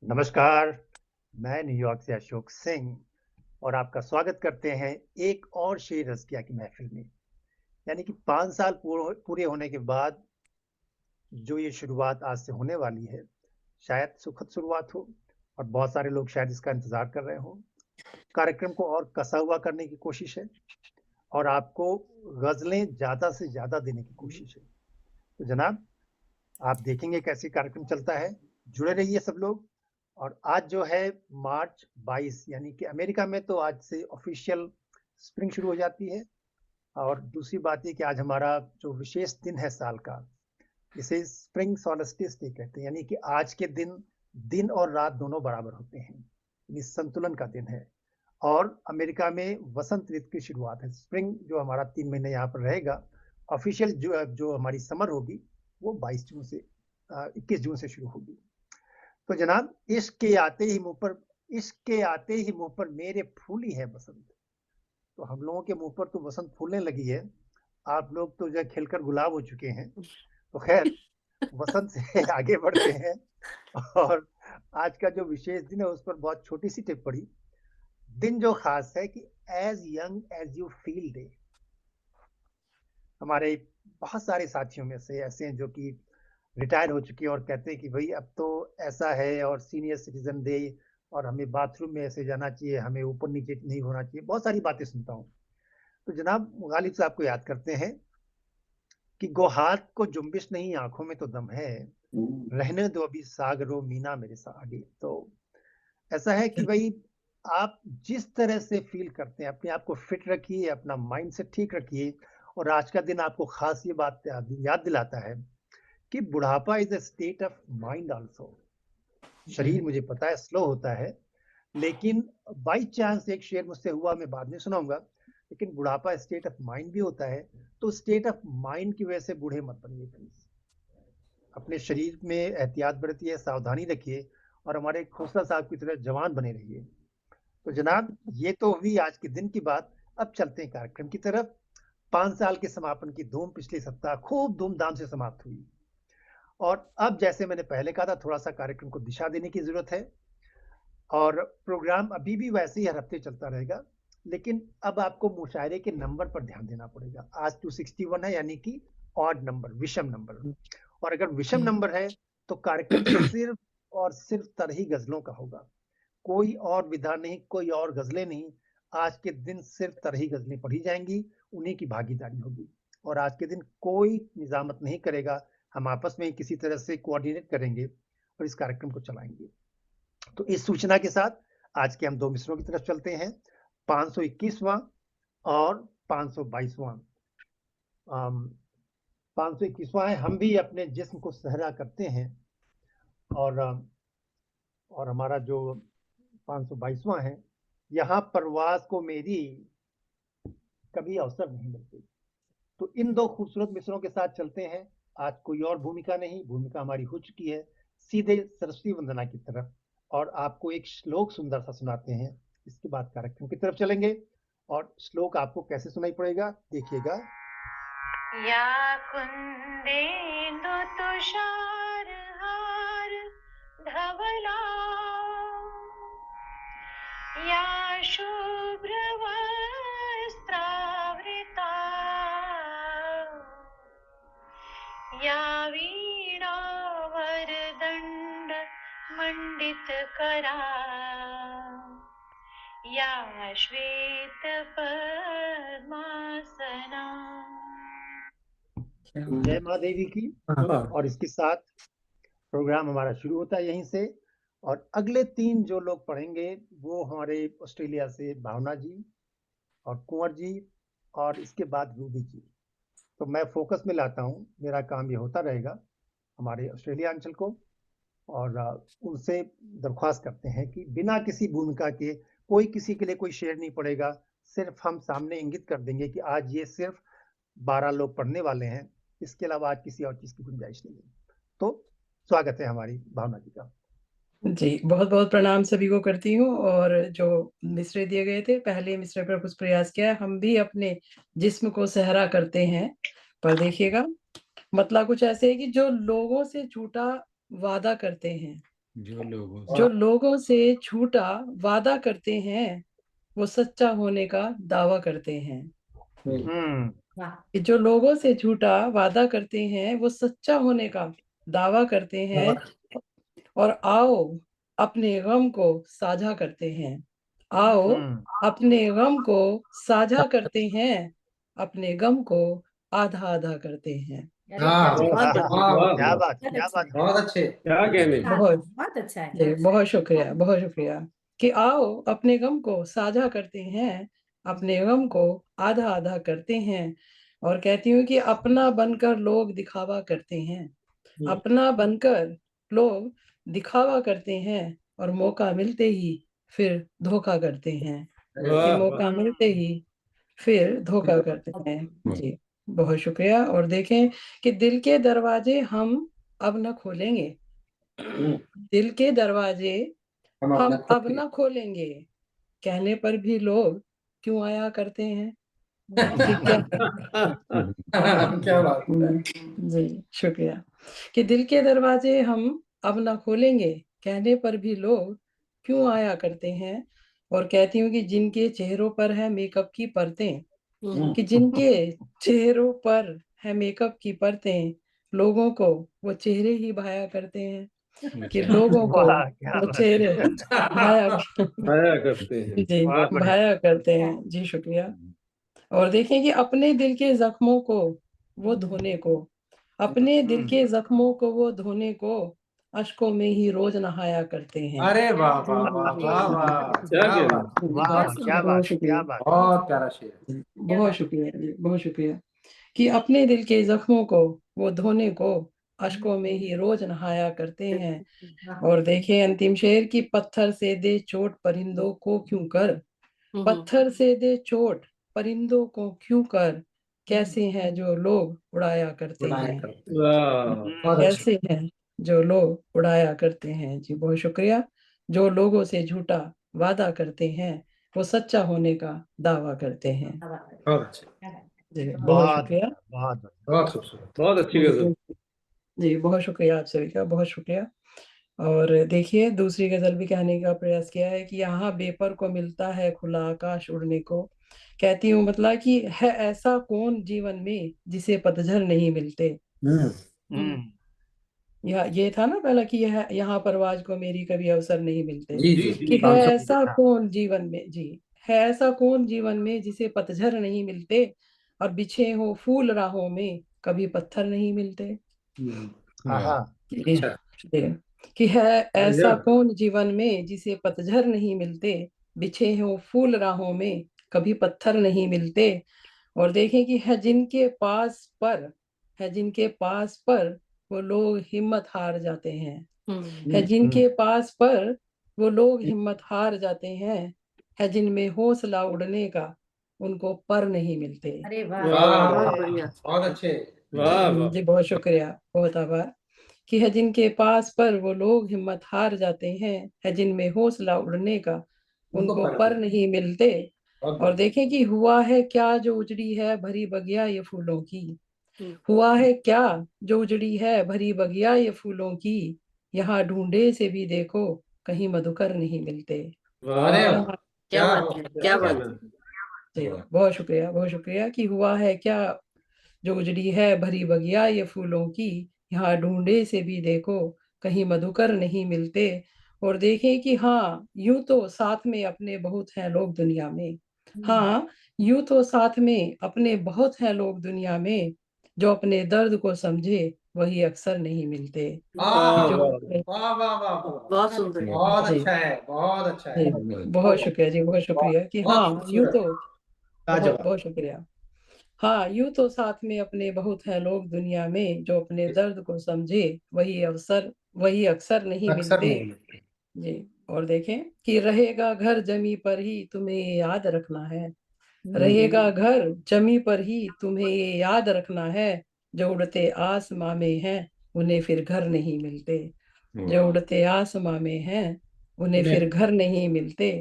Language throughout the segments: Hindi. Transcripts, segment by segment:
नमस्कार, मैं न्यूयॉर्क से अशोक सिंह और आपका स्वागत करते हैं एक और शेर रज़किया की महफ़िल में। यानी कि 5 साल पूरे होने के बाद जो ये शुरुआत आज से होने वाली है, शायद सुखद शुरुआत हो और बहुत सारे लोग शायद इसका इंतज़ार कर रहे हों। कार्यक्रम को और कसा हुआ करने की कोशिश है और आपको ग़ज़लें ज़्यादा से ज़्यादा देने की कोशिश है। तो जनाब, आप देखेंगे कैसे कार्यक्रम चलता है, जुड़े रहिए सब लोग। और आज जो है मार्च 22 यानी कि अमेरिका में तो आज से ऑफिशियल स्प्रिंग शुरू हो जाती है। और दूसरी बात ये कि आज हमारा जो विशेष दिन है साल का, इसे स्प्रिंग सोल्स्टिस डे कहते हैं, यानी कि आज के दिन दिन और रात दोनों बराबर होते हैं, यानी संतुलन का दिन है। और अमेरिका में वसंत ऋतु की शुरुआत है। स्प्रिंग जो हमारा 3 महीने यहाँ पर रहेगा, ऑफिशियल जो हमारी समर होगी वो 21 जून से शुरू होगी। तो जनाब, इश्क के आते ही मुंह पर मेरे फूली है बसंत। तो हम लोगों के मुंह पर तो बसंत फूलने लगी है। आप लोग तो जो खिलकर गुलाब हो चुके हैं। तो खैर, वसंत से आगे बढ़ते हैं। और आज का जो विशेष दिन है उस पर बहुत छोटी सी टिप्पणी। दिन जो खास है कि as young as you feel day. हमारे बहुत सारे साथियों में से ऐसे हैं जो कि रिटायर हो चुके हैं और कहते हैं कि भाई अब तो ऐसा है और सीनियर सिटीजन डे और हमें बाथरूम में ऐसे जाना चाहिए, हमें ऊपर नीचे नहीं होना चाहिए। बहुत सारी बातें सुनता हूँ। तो जनाब, गालिब साहब को याद करते हैं कि गो हाथ को जुम्बिश नहीं, आंखों में तो दम है, रहने दो अभी सागरो मीना मेरे सागे। तो ऐसा है कि भाई, आप जिस तरह से फील करते हैं अपने आप को फिट रखिए, अपना माइंड सेट ठीक रखिए। और आज का दिन आपको खास ये बात याद दिलाता है कि बुढ़ापा is a state of mind also. शरीर मुझे पता है स्लो होता है, लेकिन बाई चांस एक शेर मुझसे हुआ, मैं बाद में सुनाऊंगा। लेकिन बुढ़ापा स्टेट ऑफ माइंड भी होता है। तो स्टेट ऑफ माइंड की वजह से बूढ़े मत बनिए प्लीज। अपने शरीर में एहतियात बरतिए, सावधानी रखिए और हमारे खोसला साहब की तरह जवान बने रहिए। तो जनाब, ये तो हुई आज के दिन की बात। अब चलते हैं कार्यक्रम की तरफ। 5 साल के समापन की धूम पिछले सप्ताह खूब धूमधाम से समाप्त हुई। और अब जैसे मैंने पहले कहा था, थोड़ा सा कार्यक्रम को दिशा देने की जरूरत है। और प्रोग्राम अभी भी वैसे ही हर हफ्ते चलता रहेगा, लेकिन अब आपको मुशायरे के नंबर पर ध्यान देना पड़ेगा। आज 261 है, यानी कि ऑड नंबर, विषम नंबर। और अगर विषम नंबर है तो कार्यक्रम सिर्फ और सिर्फ तरही गजलों का होगा। कोई और विधा नहीं, कोई और गजलें नहीं। आज के दिन सिर्फ तरही गजलें पढ़ी जाएंगी, उन्हीं की भागीदारी होगी। और आज के दिन कोई निजामत नहीं करेगा, हम आपस में किसी तरह से कोऑर्डिनेट करेंगे और इस कार्यक्रम को चलाएंगे। तो इस सूचना के साथ आज के हम दो मिसरों की तरफ चलते हैं। 521वां और 522वां। 521वां है, हम भी अपने जिस्म को सहरा करते हैं। और और हमारा जो 522वां है, यहाँ परवाज को मेरी कभी अवसर नहीं मिलती। तो इन दो खूबसूरत मिसरों के साथ चलते हैं। आज कोई और भूमिका नहीं, भूमिका हमारी हो चुकी है सीधे सरस्वती वंदना की तरफ। और आपको एक श्लोक सुंदर सा सुनाते हैं, इसके बाद कार्यक्रम की तरफ चलेंगे। और श्लोक आपको कैसे सुनाई पड़ेगा, देखिएगा। या कुन्देन्दु तुषारहार धवला या शुभ्रवस्त्रावृता या वीणावरदण्ड मण्डितकरा या श्वेतपद्मासना। जय माँ देवी की। और इसके साथ प्रोग्राम हमारा शुरू होता है यहीं से। और अगले 3 जो लोग पढ़ेंगे वो हमारे ऑस्ट्रेलिया से भावना जी और कुंवर जी, और इसके बाद रूबी जी। तो मैं फोकस में लाता हूँ, मेरा काम ये होता रहेगा हमारे ऑस्ट्रेलिया अंचल को। और उनसे दरख्वास्त करते हैं कि बिना किसी भूमिका के कोई किसी के लिए कोई शेयर नहीं पड़ेगा। सिर्फ हम सामने इंगित कर देंगे कि आज ये सिर्फ 12 लोग पढ़ने वाले हैं, इसके अलावा आज किसी और चीज की गुंजाइश नहीं है। तो स्वागत है हमारी भावना जी का। जी, बहुत-बहुत प्रणाम सभी को करती हूँ। और जो मिसरे दिए गए थे, पहले मिसरे पर कुछ प्रयास किया है। हम भी अपने जिस्म को सहरा करते हैं, पर देखिएगा मतलब कुछ ऐसे है कि जो लोगों से झूठा वादा करते हैं, जो लोगों से झूठा वादा करते हैं वो सच्चा होने का दावा करते हैं। कि जो लोगों से झूठा वादा करते हैं वो सच्चा होने का दावा करते हैं और आओ अपने गम को साझा करते हैं। आओ अपने गम को साझा करते हैं, अपने गम को आधा आधा करते हैं। क्या बात, क्या बात। बहुत अच्छे, क्या कहने। बहुत अच्छा है। जी बहुत शुक्रिया, बहुत शुक्रिया। कि आओ अपने गम को साझा करते हैं, अपने गम को आधा आधा करते हैं। और कहती हूँ कि अपना बनकर लोग दिखावा करते हैं, अपना बनकर लोग दिखावा करते हैं और मौका मिलते ही फिर धोखा करते हैं। कि मौका मिलते ही फिर धोखा करते हैं। जी बहुत शुक्रिया। और देखें कि दिल के दरवाजे हम अब न खोलेंगे, दिल के दरवाजे हम अब न खोलेंगे, कहने पर भी लोग क्यों आया करते हैं। कि क्या बात है। जी शुक्रिया। कि दिल के दरवाजे हम अब न खोलेंगे, कहने पर भी लोग क्यों आया करते हैं। और कहती हूँ कि जिनके चेहरों पर है मेकअप की परतें, कि जिनके चेहरों पर है मेकअप की परतें, लोगों को वो चेहरे ही भाया करते हैं। कि लोगों को वाह, क्या वो बात। चेहरे भाया आया करते हैं। जी बहुत बढ़िया। भाया करते हैं। जी शुक्रिया। और देखें कि अपने दिल के जख्मों को वो धोने को, अपने दिल के जख्मों को वो धोने को अश्कों में ही रोज नहाया करते हैं। अरे वाह वाह वाह वाह वाह, क्या क्या कहना। बात, वाह, क्या बात, क्या बात। बहुत प्यारा शेर। बहुत शुक्रिया जी, बहुत शुक्रिया। कि अपने दिल के जख्मों को वो धोने को अश्कों में ही रोज नहाया करते हैं। और देखें अंतिम शेर की पत्थर से दे चोट परिंदों को क्यों कर, पत्थर से दे चोट परिंदों को क्यों कर, कैसे हैं जो लोग उड़ाया करते हैं। वाह। कैसे हैं जो लोग उड़ाया करते हैं। जी बहुत शुक्रिया। जो लोगों से झूठा वादा करते हैं वो सच्चा होने का दावा करते हैं। बहुत अच्छे, जी बहुत बहुत शुक्रिया। बहुत बहुत खूबसूरत। बहुत अच्छी गजल। जी बहुत शुक्रिया आप सभी का, बहुत शुक्रिया। और देखिए दूसरी गजल भी कहने का प्रयास किया है कि यहाँ बेपर को मिलता है खुला आकाश उड़ने को। कहती हूँ मतलब कि है ऐसा कौन जीवन में जिसे पतझड़ नहीं मिलते। ये था ना पहला कि यह यहाँ परवाज को मेरी कभी अवसर नहीं मिलते। जी जी, जी, कि है 500 ऐसा कौन जीवन में, जी है ऐसा कौन जीवन में जिसे पतझड़ नहीं मिलते और बिछे हो फूल राहों में कभी पत्थर नहीं मिलते। आहा, कि कि है ऐसा कौन जीवन में जिसे पतझड़ नहीं मिलते, बिछे हो फूल राहों में कभी पत्थर नहीं मिलते। और देखें कि है जिनके पास पर, है जिनके पास पर वो लोग हिम्मत हार जाते हैं। है जिनके पास पर वो लोग हिम्मत हार जाते हैं, है जिनमें हौसला उड़ने का उनको पर नहीं मिलते। अरे वाह, वाह, बहुत बढ़िया। बहुत अच्छे। वाह वाह। जी बहुत शुक्रिया, बहुत आभार। कि है जिनके पास पर वो लोग हिम्मत हार जाते हैं, है जिनमें हौसला उड़ने का उनको पर नहीं मिलते। और देखें कि हुआ है क्या जो उजड़ी है भरी बगिया ये फूलों की, हुआ है क्या जो उजड़ी है भरी बगिया ये फूलों की, यहाँ ढूंढे से भी देखो कहीं मधुकर नहीं मिलते। अरे वाह। वाह, क्या बात है, क्या बात है। जी बहुत शुक्रिया, बहुत शुक्रिया। कि हुआ है क्या जो उजड़ी है भरी बगिया ये फूलों की, यहाँ ढूंढे से भी देखो कहीं मधुकर नहीं मिलते। और देखें कि हाँ यूं तो साथ में अपने बहुत हैं लोग दुनिया में, हाँ यूं तो साथ में अपने बहुत हैं लोग दुनिया में, जो अपने दर्द को समझे वही अक्सर नहीं मिलते। वाह जो वाह वाह वाह, बहुत सुंदर। बहुत जी अच्छा है, बहुत अच्छा जी है। बहुत शुक्रिया जी, बहुत शुक्रिया। कि बहुत हाँ यूं खूबसूरत, तो बहुत लाजवाब। बहुत शुक्रिया। हाँ यूं तो साथ में अपने बहुत हैं लोग दुनिया में, जो अपने दर्द को समझे वही अक्सर नहीं अक्सर मिलते। नहीं मिलते। जी और देखें कि रहेगा घर जमी पर ही तुम्हें ये याद रखना है, रहेगा घर जमी पर ही तुम्हें ये याद रखना है, जो उड़ते आसमां में हैं उन्हें फिर घर नहीं मिलते। जो उड़ते आसमां में हैं उन्हें फिर घर नहीं मिलते।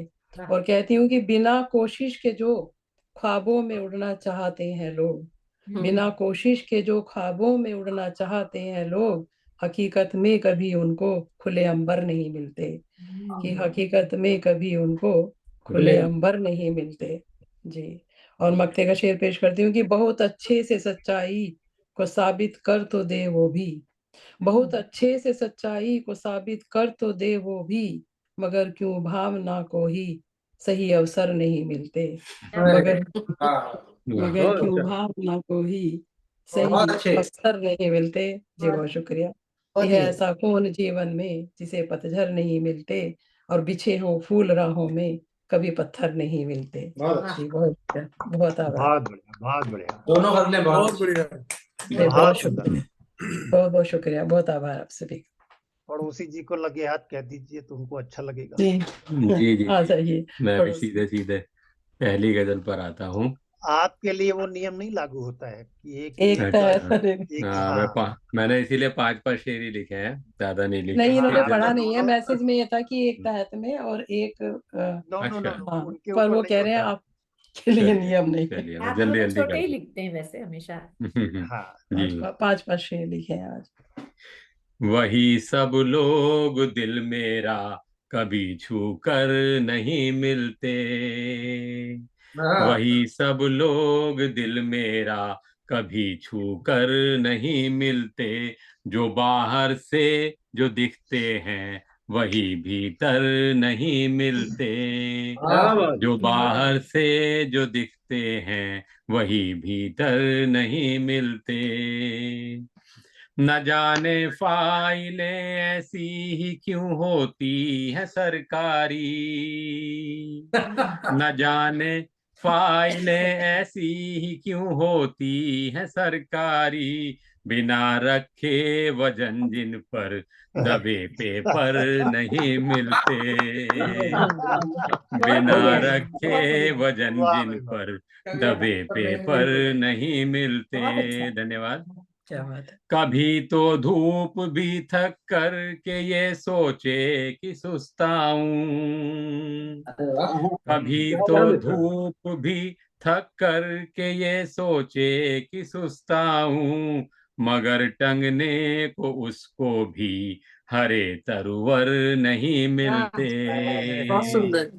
और कहती हूँ कि बिना कोशिश के जो ख्वाबों में उड़ना चाहते हैं लोग, बिना कोशिश के जो ख्वाबों में उड़ना चाहते हैं लोग, हकीकत में कभी उनको खुले अंबर नहीं मिलते, कि हकीकत में कभी उनको खुले अंबर नहीं मिलते। जी। और मक्ते का शेर पेश करती हूँ कि बहुत अच्छे से सच्चाई को साबित कर तो दे वो भी, बहुत अच्छे से सच्चाई को साबित कर तो दे वो भी, मगर क्यों भावना को ही सही अवसर नहीं मिलते, मगर मगर बहुत क्यों अच्छा। भावना को ही बहुत सही अच्छे। अवसर नहीं मिलते। जी बहुत शुक्रिया। बहुत यह ही ऐसा कौन जीवन में जिसे पतझड़ नहीं मिलते, और बिछे हो फूल राहों में कभी पत्थर नहीं मिलते। बहुत अच्छे। जी बहुत बहुत आभार। बहुत बढ़िया, बहुत बढ़िया, दोनों गजलें बहुत बहुत अच्छी। बढ़िया। जी बहुत बहुत सुंदर। शुक्रिया, बहुत बहुत शुक्रिया, बहुत आभार आप सभी का। पड़ोसी जी को लगे हाथ कह दीजिए तो उनको अच्छा लगेगा। जी जी जी आ जी, जाइए मैं भी पड़ोसी। सीधे सीधे पहली गजल पर आता हूँ। आपके लिए वो नियम नहीं लागू होता है कि एक ही एक एक, अच्छा, एक हाँ हाँ मैंने इसीलिए 5 5 शेर ही लिखे हैं, ज्यादा नहीं लिखे। नहीं, इन्होंने हाँ तो पढ़ा नहीं है, दोनों मैसेज में ये था कि एक तहत में और एक नो नो नो अच्छा, नो हाँ, उनके पर ऊपर वो नहीं कह रहे हैं होता है। आपके लिए चलिए नियम नहीं है। चलिए, मैं आप जल्दी थोड़े जल्दी छोटे ही कर लिखते हैं वैसे हमेशा। हाँ जी। पांच पांच शेर लिखे हैं आज। वही सब लोग दिल मेरा कभी छू कर नहीं मिलते, वही सब लोग दिल मेरा कभी छू कर नहीं मिलते, जो बाहर से जो दिखते हैं वही भीतर नहीं मिलते, क्या बात जो बाहर से जो दिखते हैं वही भीतर नहीं मिलते, न जाने फाइलें ऐसी ही क्यों होती हैं सरकारी, न जाने फाइलें ऐसी ही क्यों होती हैं सरकारी, बिना रखे वजन जिन पर दबे पेपर नहीं मिलते, बहुत बिना बढ़िया है, रखे बहुत बढ़िया। वजन वाह जिन भाई वाह। पर दबे पेपर नहीं मिलते। बहुत अच्छा। धन्यवाद। क्या बात है। कभी तो धूप भी थक कर के ये सोचे कि सुस्ताऊं, अरे वाह। कभी क्या तो लिखा है? धूप भी थक कर के ये सोचे कि सुस्ताऊं, मगर टंगने को उसको भी हरे तरवर नहीं मिलते, बहुत सुंदर।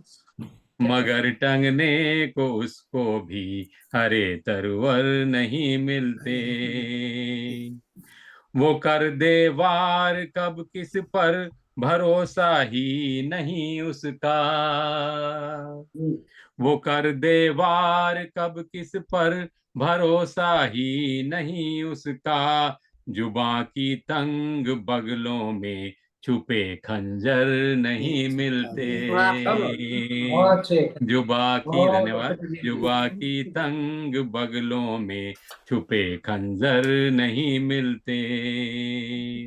मगर टंगने को उसको भी हरे तरवर नहीं मिलते, वो कर दे वार कब किस पर भरोसा ही नहीं उसका, वो कर दे वार कब किस पर भरोसा ही नहीं उसका, जुबां की तंग बगलों में छुपे खंजर नहीं मिलते, बहुत अच्छे। जुबां की, बहुत धन्यवाद, अच्छे। जुबां की तंग बगलों में छुपे खंजर नहीं मिलते।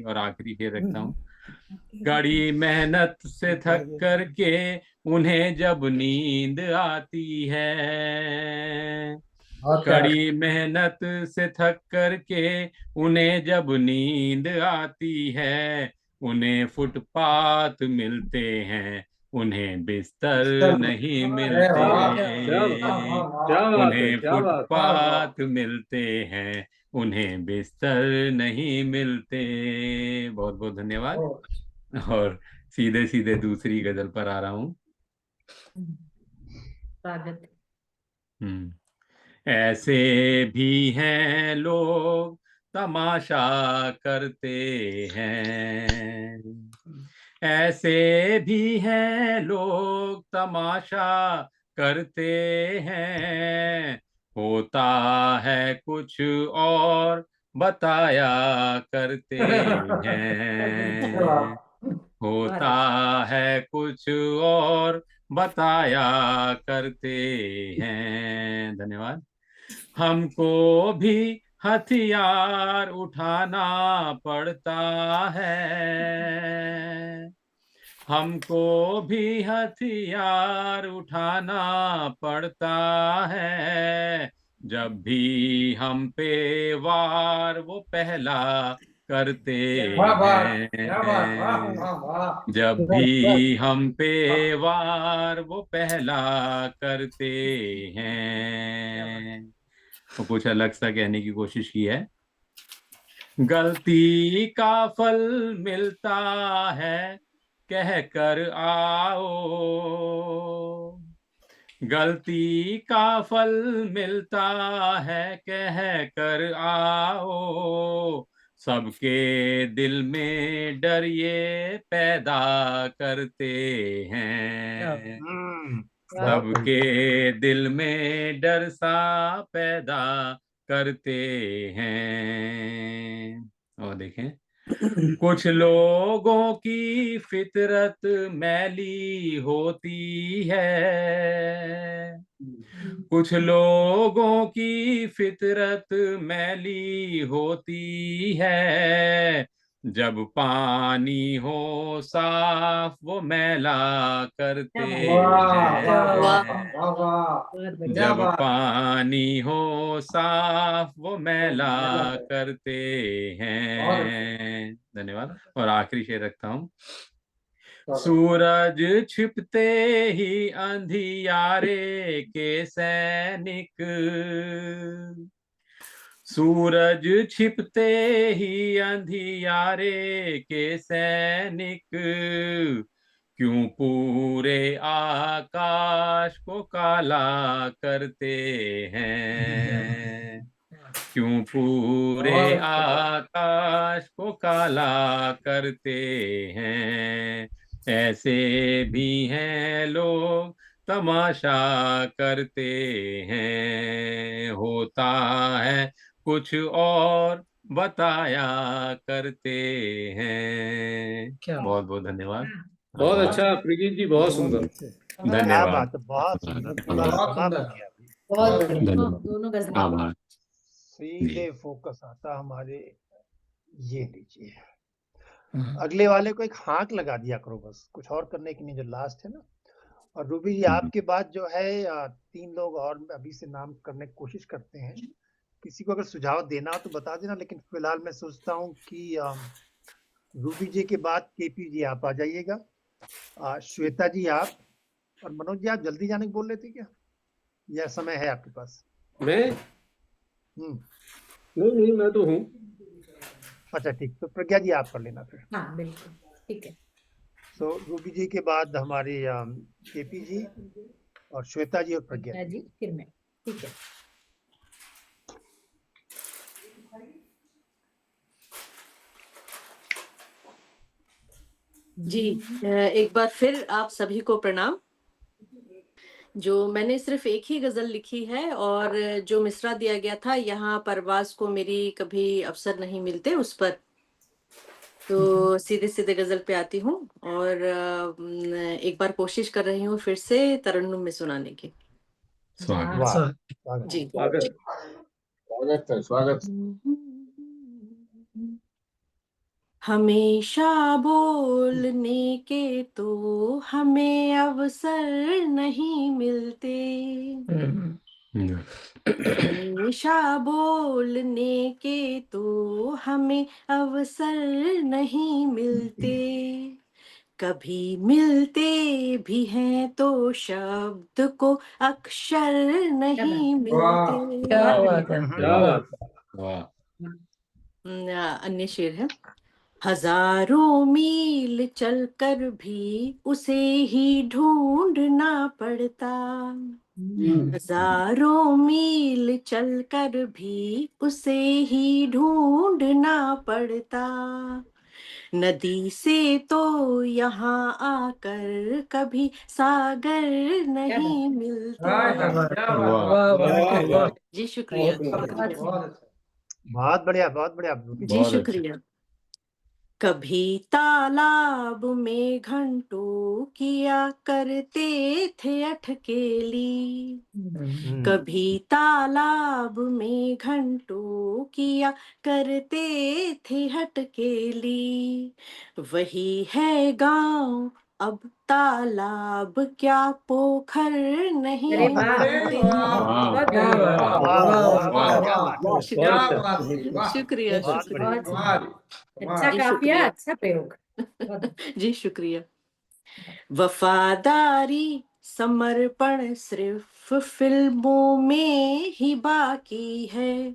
और आखिरी शेर रखता हूँ। कड़ी मेहनत से थक कर के उन्हें जब नींद आती है, बहुत प्यारा। कड़ी मेहनत से थक कर के उन्हें जब नींद आती है, उन्हें फुटपाथ मिलते हैं, उन्हें बिस्तर नहीं अरे मिलते, वाह। क्या वाह, वाह, वाह। क्या बात है, उन्हें क्या बात है। वाह, वाह। फुटपाथ मिलते हैं, उन्हें बिस्तर नहीं मिलते। बहुत बहुत धन्यवाद। बहुत और सीधे सीधे दूसरी गजल पर आ रहा हूँ। स्वागत। ऐसे भी हैं लोग तमाशा करते हैं, ऐसे भी हैं लोग तमाशा करते हैं, होता है कुछ और बताया करते हैं, बहुत होता अच्छा। है कुछ और बताया करते हैं। धन्यवाद। हमको भी हथियार उठाना पड़ता है, हमको भी हथियार उठाना पड़ता है, जब भी हम पे वार वो पहला करते वाह, वाह। क्या बात। वाह, हैं, वाह, वाह। जब भी हम पे वार वो पहला करते हैं। वो कुछ अलग सा कहने की कोशिश की है। गलती का फल मिलता है कह कर आओ, गलती का फल मिलता है कह कर आओ, सबके दिल में डर ये पैदा करते हैं, सबके दिल में डर सा पैदा करते हैं। और देखें, कुछ लोगों की फितरत मैली होती है, कुछ लोगों की फितरत मैली होती है, जब पानी हो साफ वो मैला करते हैं, जब पानी हो साफ वो मैला करते हैं। धन्यवाद। और आखिरी शेर रखता हूँ। सूरज छिपते ही अंधियारे के सैनिक, सूरज छिपते ही अंधियारे के सैनिक, क्यों पूरे आकाश को काला करते हैं, क्यों पूरे आकाश को काला करते हैं, ऐसे भी हैं लोग तमाशा करते हैं, होता है कुछ और बताया करते हैं। बहुत बहुत धन्यवाद। बहुत अच्छा प्रगीत जी, बहुत सुंदर। क्या धन्यवाद। बात है, बहुत सुंदर, पूरा बहुत समाप्त सुंदर। किया अभी। बहुत धन्यवाद। दोनों गजल आभार। सीधे फोकस आता हमारे। ये लीजिए, अगले वाले को एक हाँक लगा दिया करो बस, कुछ और करने की नहीं, जो लास्ट है ना। और रूबी जी, आपके बाद जो है 3 लोग और अभी से नाम करने की कोशिश करते हैं। किसी को अगर सुझाव देना हो तो बता देना, लेकिन फिलहाल मैं सोचता हूँ कि रूबी जी के बाद केपी जी आप आ जाइएगा, श्वेता जी आप, और मनोज जी आप जल्दी जाने को बोल रहे थे क्या, या समय है आपके पास? मैं नहीं, मैं तो हूँ। अच्छा ठीक, तो प्रज्ञा जी आप कर लेना फिर। हाँ बिल्कुल ठीक है। सो रूबी जी के बाद हमारे केपी जी और श्वेता जी और प्रज्ञा जी फिर मैं, ठीक है। जी, एक बार फिर आप सभी को प्रणाम। जो मैंने सिर्फ एक ही गजल लिखी है, और जो मिसरा दिया गया था, यहाँ परवाज को मेरी कभी अवसर नहीं मिलते उस पर, तो सीधे सीधे गजल पे आती हूँ, और एक बार कोशिश कर रही हूँ फिर से तरन्नुम में सुनाने की। स्वागत। जी स्वागत है, स्वागत। हमेशा बोलने के तो हमें अवसर नहीं मिलते, हमेशा बोलने के तो हमें अवसर नहीं मिलते, कभी मिलते भी हैं तो शब्द को अक्षर नहीं मिलते। क्या बात है। क्या बात है। वाह। अन्य शेर है। हजारों मील चलकर भी उसे ही ढूंढना पड़ता, हजारों मील चलकर भी उसे ही ढूंढना पड़ता, नदी से तो यहाँ आकर कभी सागर नहीं मिलता। जी शुक्रिया। बहुत बढ़िया, बहुत बढ़िया रूबी जी। जी शुक्रिया। कभी तालाब में घंटों किया करते थे अटकेली, कभी तालाब में घंटों किया करते थे हटकेली, वही है गांव अब तालाब क्या पोखर नहीं अरे वाह, मिलते। बहुत क्या बढ़िया। बात, शुक्रिया बहुत शुक्रिया। अच्छा जी, काफिया, शुक्रिया। अच्छा प्रयोग। जी शुक्रिया। वफादारी समर्पण सिर्फ फिल्मों में ही बाकी है।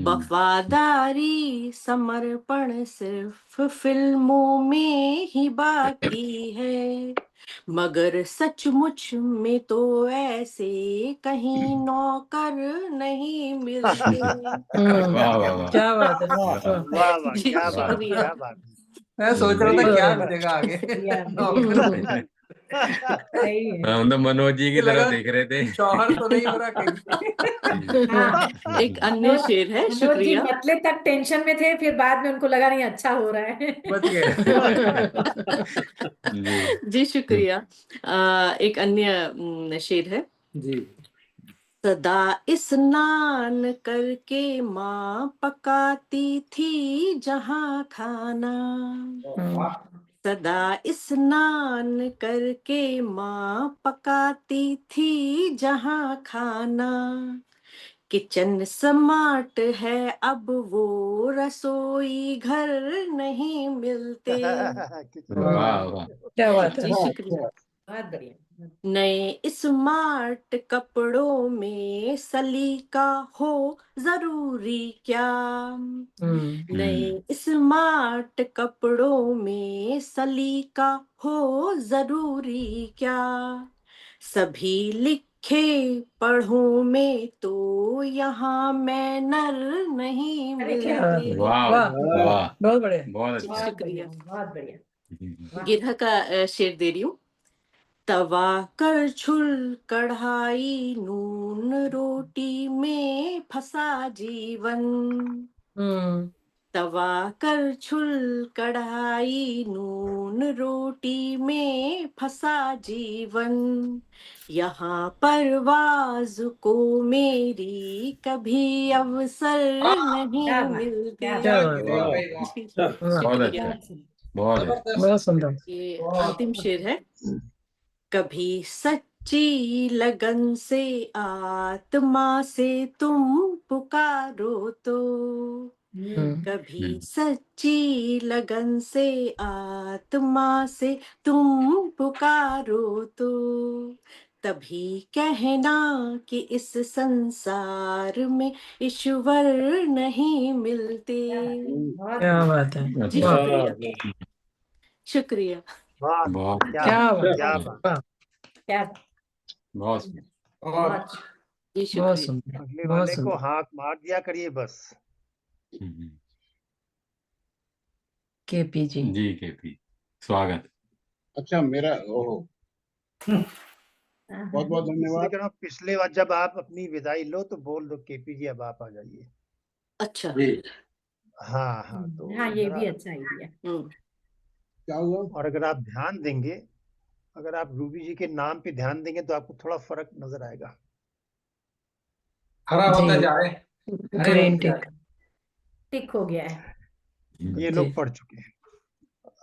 वफादारी समर्पण सिर्फ फिल्मों में ही बाकी है, मगर सचमुच में तो ऐसे कहीं नौकर नहीं मिलते। वाह वाह वाह क्या बात है वाह वाह, जी, क्या बात, शुक्रिया। क्या बात। मैं सोच रहा था बड़ी क्या बढ़िया। मिलेगा आगे। बढ़िया, नौकर। सही है। हम तो मनोज जी की तरफ लगा देख रहे थे। शौहर तो नहीं हो रहा कहीं। हाँ, एक अन्य शेर है, मनोज जी शुक्रिया। मतले तक टेंशन में थे, फिर बाद में उनको लगा नहीं अच्छा हो रहा है। बच गए। जी जी शुक्रिया। एक अन्य शेर है। जी सदा स्नान करके माँ पकाती थी जहाँ खाना, सदा स्नान करके माँ पकाती थी जहाँ खाना, किचन स्मार्ट है अब वो रसोई घर नहीं मिलते। वाह वाह क्या बात है। जी शुक्रिया। बहुत बढ़िया। नए स्मार्ट कपड़ों में सलीका हो जरूरी क्या, नए स्मार्ट कपड़ों में सलीका हो जरूरी क्या, सभी लिखे पढ़ूं में तो यहाँ मैनर नहीं अरे क्या मिलते। वाह वाह वाह बहुत बढ़िया। बहुत जी अच्छा। बहुत बढ़िया, शुक्रिया। बहुत बढ़िया। वाह। गिरह का शेर दे रही हूँ। तवा करछुल कढ़ाई नून रोटी में फंसा जीवन, तवा करछुल कढ़ाई नून रोटी में फंसा जीवन, यहाँ परवाज को मेरी कभी अवसर नहीं क्या बात, मिलते। क्या बात। वाह भाई वाह। जी, वाह। बहुत शुक्रिया। अच्छा बहुत अच्छा। बहुत सुंदर। ये अंतिम शेर है। कभी सच्ची लगन से आत्मा से तुम पुकारो तो, कभी सच्ची लगन से आत्मा से तुम पुकारो तो, तभी कहना कि इस संसार में ईश्वर नहीं मिलते। बहुत क्या बात है। जी वाह शुक्रिया। शुक्रिया। वाह, बहुत क्या क्या बात, बात क्या है। बात। वाह क्या बहुत सुंदर। और जी बहुत शुक्रिया। सुंदर। अगले बहुत वाले को सुंदर। हाथ मार दिया करिए बस। केपी जी। जी केपी स्वागत। अच्छा मेरा ओहो बहुत बहुत इसलिए धन्यवाद। कह रहा हूँ, पिछले बार जब आप अपनी विदाई लो तो बोल दो केपी जी अब आप आ जाइए। अच्छा। जी हाँ हाँ, तो हाँ, ये जरा, भी अच्छा आइडिया। क्या हुआ? और अगर आप ध्यान देंगे, अगर आप रूबी जी के नाम पे ध्यान देंगे तो आपको थोड़ा फर्क नजर आएगा। हरा होता जी। जाए। हरे ग्रीन होते टिक। जाए। टिक हो गया है। ये जी। लोग पढ़ चुके हैं,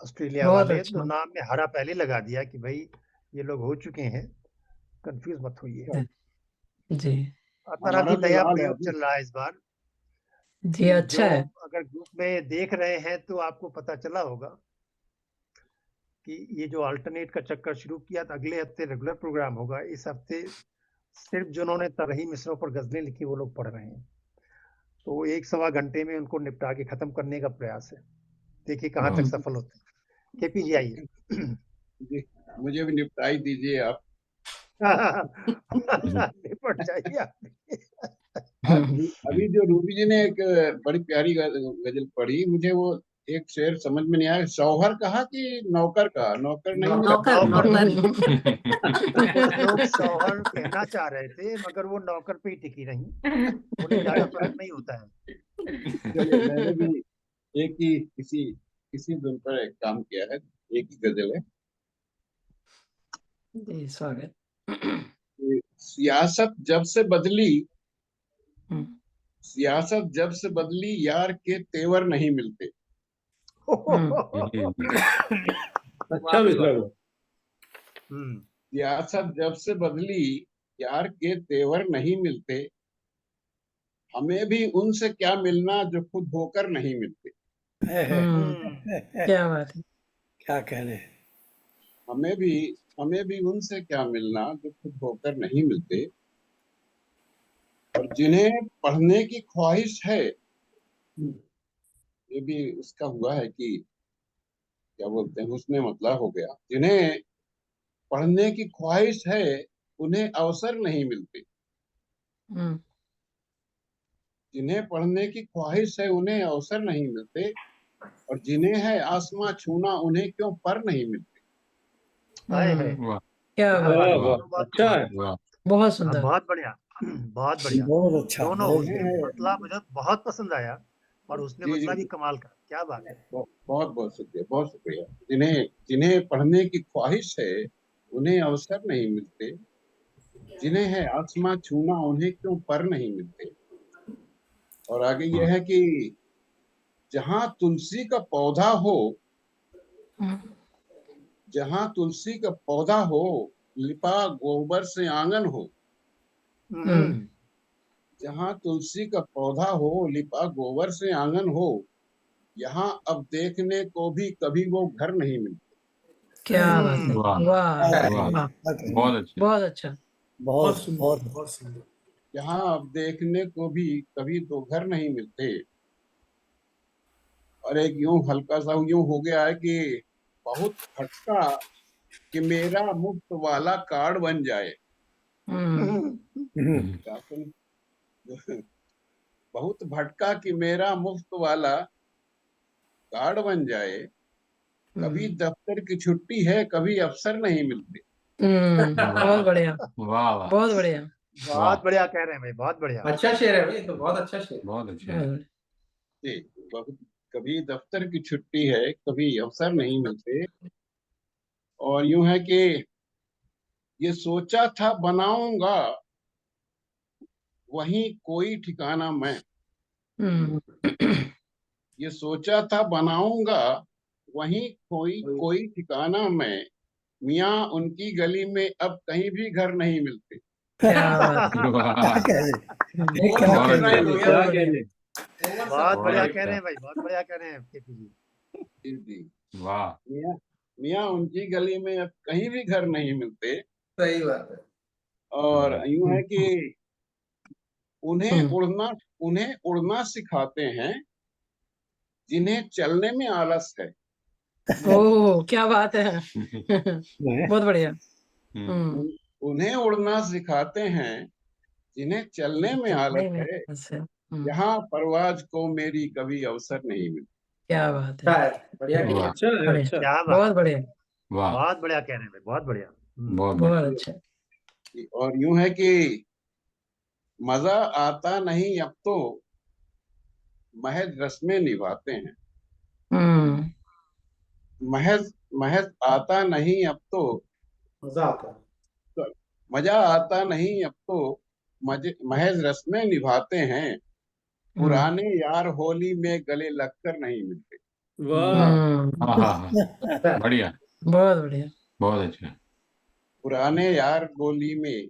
ऑस्ट्रेलिया बहुत वाले, अच्छा। तो नाम में हरा पहले लगा दिया कि भाई ये लोग हो चुके हैं, कंफ्यूज मत होइए। जी। तरह हमारा की तो नया लाल है प्रयोग अभी। चल रहा है इस बार। जी अच्छा जो है। अगर ग्रुप में देख रहे हैं तो आपको पता चला होगा कि ये जो अल्टरनेट का चक्कर शुरू किया था, अगले हफ्ते रेगुलर प्रोग्राम होगा, इस हफ्ते सिर्फ जिन्होंने तरही मिसरों पर गजलें लिखी वो लोग पढ़ रहे हैं। तो 1-1.25 घंटे में उनको निपटा के खत्म करने का प्रयास है। देखिए कहाँ तक सफल होते हैं। केपी जी आइए। जी, मुझे भी निपटाई दीजिए आप। निपट जाइए आप। अभी जो रूबी जी ने एक बड़ी प्यारी गजल पढ़ी, मुझे वो एक शेर समझ में नहीं आया। शौहर कहा कि नौकर कहा? नौकर नहीं मिला। नौकर नौकर। कुछ लोग शौहर कहना चाह रहे थे मगर वो नौकर पे ही टिकी रही, बोले ज्यादा फर्क नहीं होता है। चलिए, मैंने भी एक ही किसी धुन पर एक काम किया है, एक ही गजल है। जी स्वागत। सियासत जब से बदली, हम्म। सियासत जब से बदली, यार के तेवर नहीं मिलते। अच्छा मिश्रा वो। सियासत जब से बदली, यार के तेवर नहीं मिलते। हमें भी उनसे क्या मिलना जो खुद होकर नहीं मिलते। क्या बात है। क्या कहने। हमें भी हमें भी उनसे क्या मिलना जो खुद होकर नहीं मिलते, और जिन्हें पढ़ने की ख्वाहिश है, ये भी उसका हुआ है कि क्या बोलते हैं, उसमें मतलब हो गया, जिन्हें पढ़ने की ख्वाहिश है उन्हें अवसर नहीं मिलते। हम्म, जिन्हें पढ़ने की ख्वाहिश है उन्हें अवसर नहीं मिलते, और जिन्हें है आसमां छूना उन्हें क्यों पर नहीं मिलते। हाय है। वाह क्या क्या बात बात वाह है, वाह, दोनों बात अच्छा है। वाह बहुत हाँ, सुंदर बहुत बढ़िया बहुत बढ़िया। बहुत अच्छा, दोनों बहुत उसने मतलब मुझे बहुत पसंद आया, और उसने जी मतलब जी, भी कमाल का, क्या बात है। बहुत बहुत शुक्रिया, बहुत शुक्रिया। जिन्हें जिन्हें पढ़ने की ख्वाहिश है उन्हें अवसर नहीं मिलते, जिन्हें है आसमां छूना उन्हें क्यों पर नहीं मिलते। और आगे यह है कि जहाँ तुलसी का पौधा हो, हम्म, जहाँ तुलसी का पौधा हो, लिपा गोबर से आंगन हो। हम्म, जहाँ तुलसी का पौधा हो, लिपा गोबर से आंगन हो, यहाँ अब देखने को भी कभी वो घर नहीं मिलते। क्या बात है, वाह वाह वाह, वाह, बहुत अच्छा। बहुत अच्छा। बहुत बहुत बहुत सुंदर। यहाँ अब देखने को भी कभी तो घर नहीं मिलते। और एक यूं हल्का सा यूं हो गया है कि बहुत खटका कि मेरा मुफ्त वाला कार्ड बन जाए। हम्म, शासन बहुत भटका कि मेरा मुफ्त वाला कार्ड बन जाए। कभी दफ्तर की छुट्टी है, कभी अफसर नहीं मिलते। बहुत बढ़िया, वाह वाह बहुत बढ़िया, बहुत बढ़िया कह रहे हैं भाई, बहुत बढ़िया। अच्छा शेर है भाई, तो बहुत अच्छा शेर। बहुत अच्छा है। बहुत बढ़िया। जी, बहुत कभी दफ्तर की छुट्टी है, कभी अफसर नहीं मिलते। और यूं है कि ये सोचा था बनाऊंगा वहीं कोई ठिकाना मैं। हम्म, ये सोचा था बनाऊंगा वहीं कोई कोई ठिकाना मैं। मियाँ उनकी गली में अब कहीं भी घर नहीं मिलते। क्या बात है, वाह क्या कह रहे, ये ओवर क्या बहुत कह अच्छा। सब्सक्राइब हो रहे, गया क्या भाई, कहने। ओवर बहुत बढ़िया बहुत कह रहे अच्छा। हैं भाई, बहुत बढ़िया कह रहे हैं केपी जी। जी जी, वाह मियाँ मियाँ उनकी गली में अब कहीं भी घर नहीं मिलते। सही बात है। और यूं है कि उन्हें हम्म, उड़ना उन्हें उड़ना सिखाते हैं जिन्हें चलने में आलस है। ओह क्या बात है। बहुत बढ़िया। उन, उन्हें उड़ना सिखाते हैं जिन्हें चलने में आलस चलने में है। बस है। यहाँ परवाज को मेरी कभी अवसर नहीं मिलता। क्या बात अच्छा है, है, बढ़िया वाह किया। अच्छा है, बढ़िया, अच्छा। क्या बात, बहुत बढ़िया, वाह, बहुत बढ़िया कह रहे हैं भाई, बहुत बढ़िया। बहुत बहुत बढ़िया। अच्छा। और यूं है कि मजा आता नहीं अब तो महज रस्में निभाते हैं। हम्म, महज महज आता नहीं अब तो, मजा आता है। मजा आता नहीं अब तो महज रस्में निभाते हैं। पुराने यार होली में गले लगकर नहीं मिलते। वाह हाँ हाँ हाँ, अच्छा है। बढ़िया, बहुत बढ़िया। बहुत अच्छा। पुराने यार होली में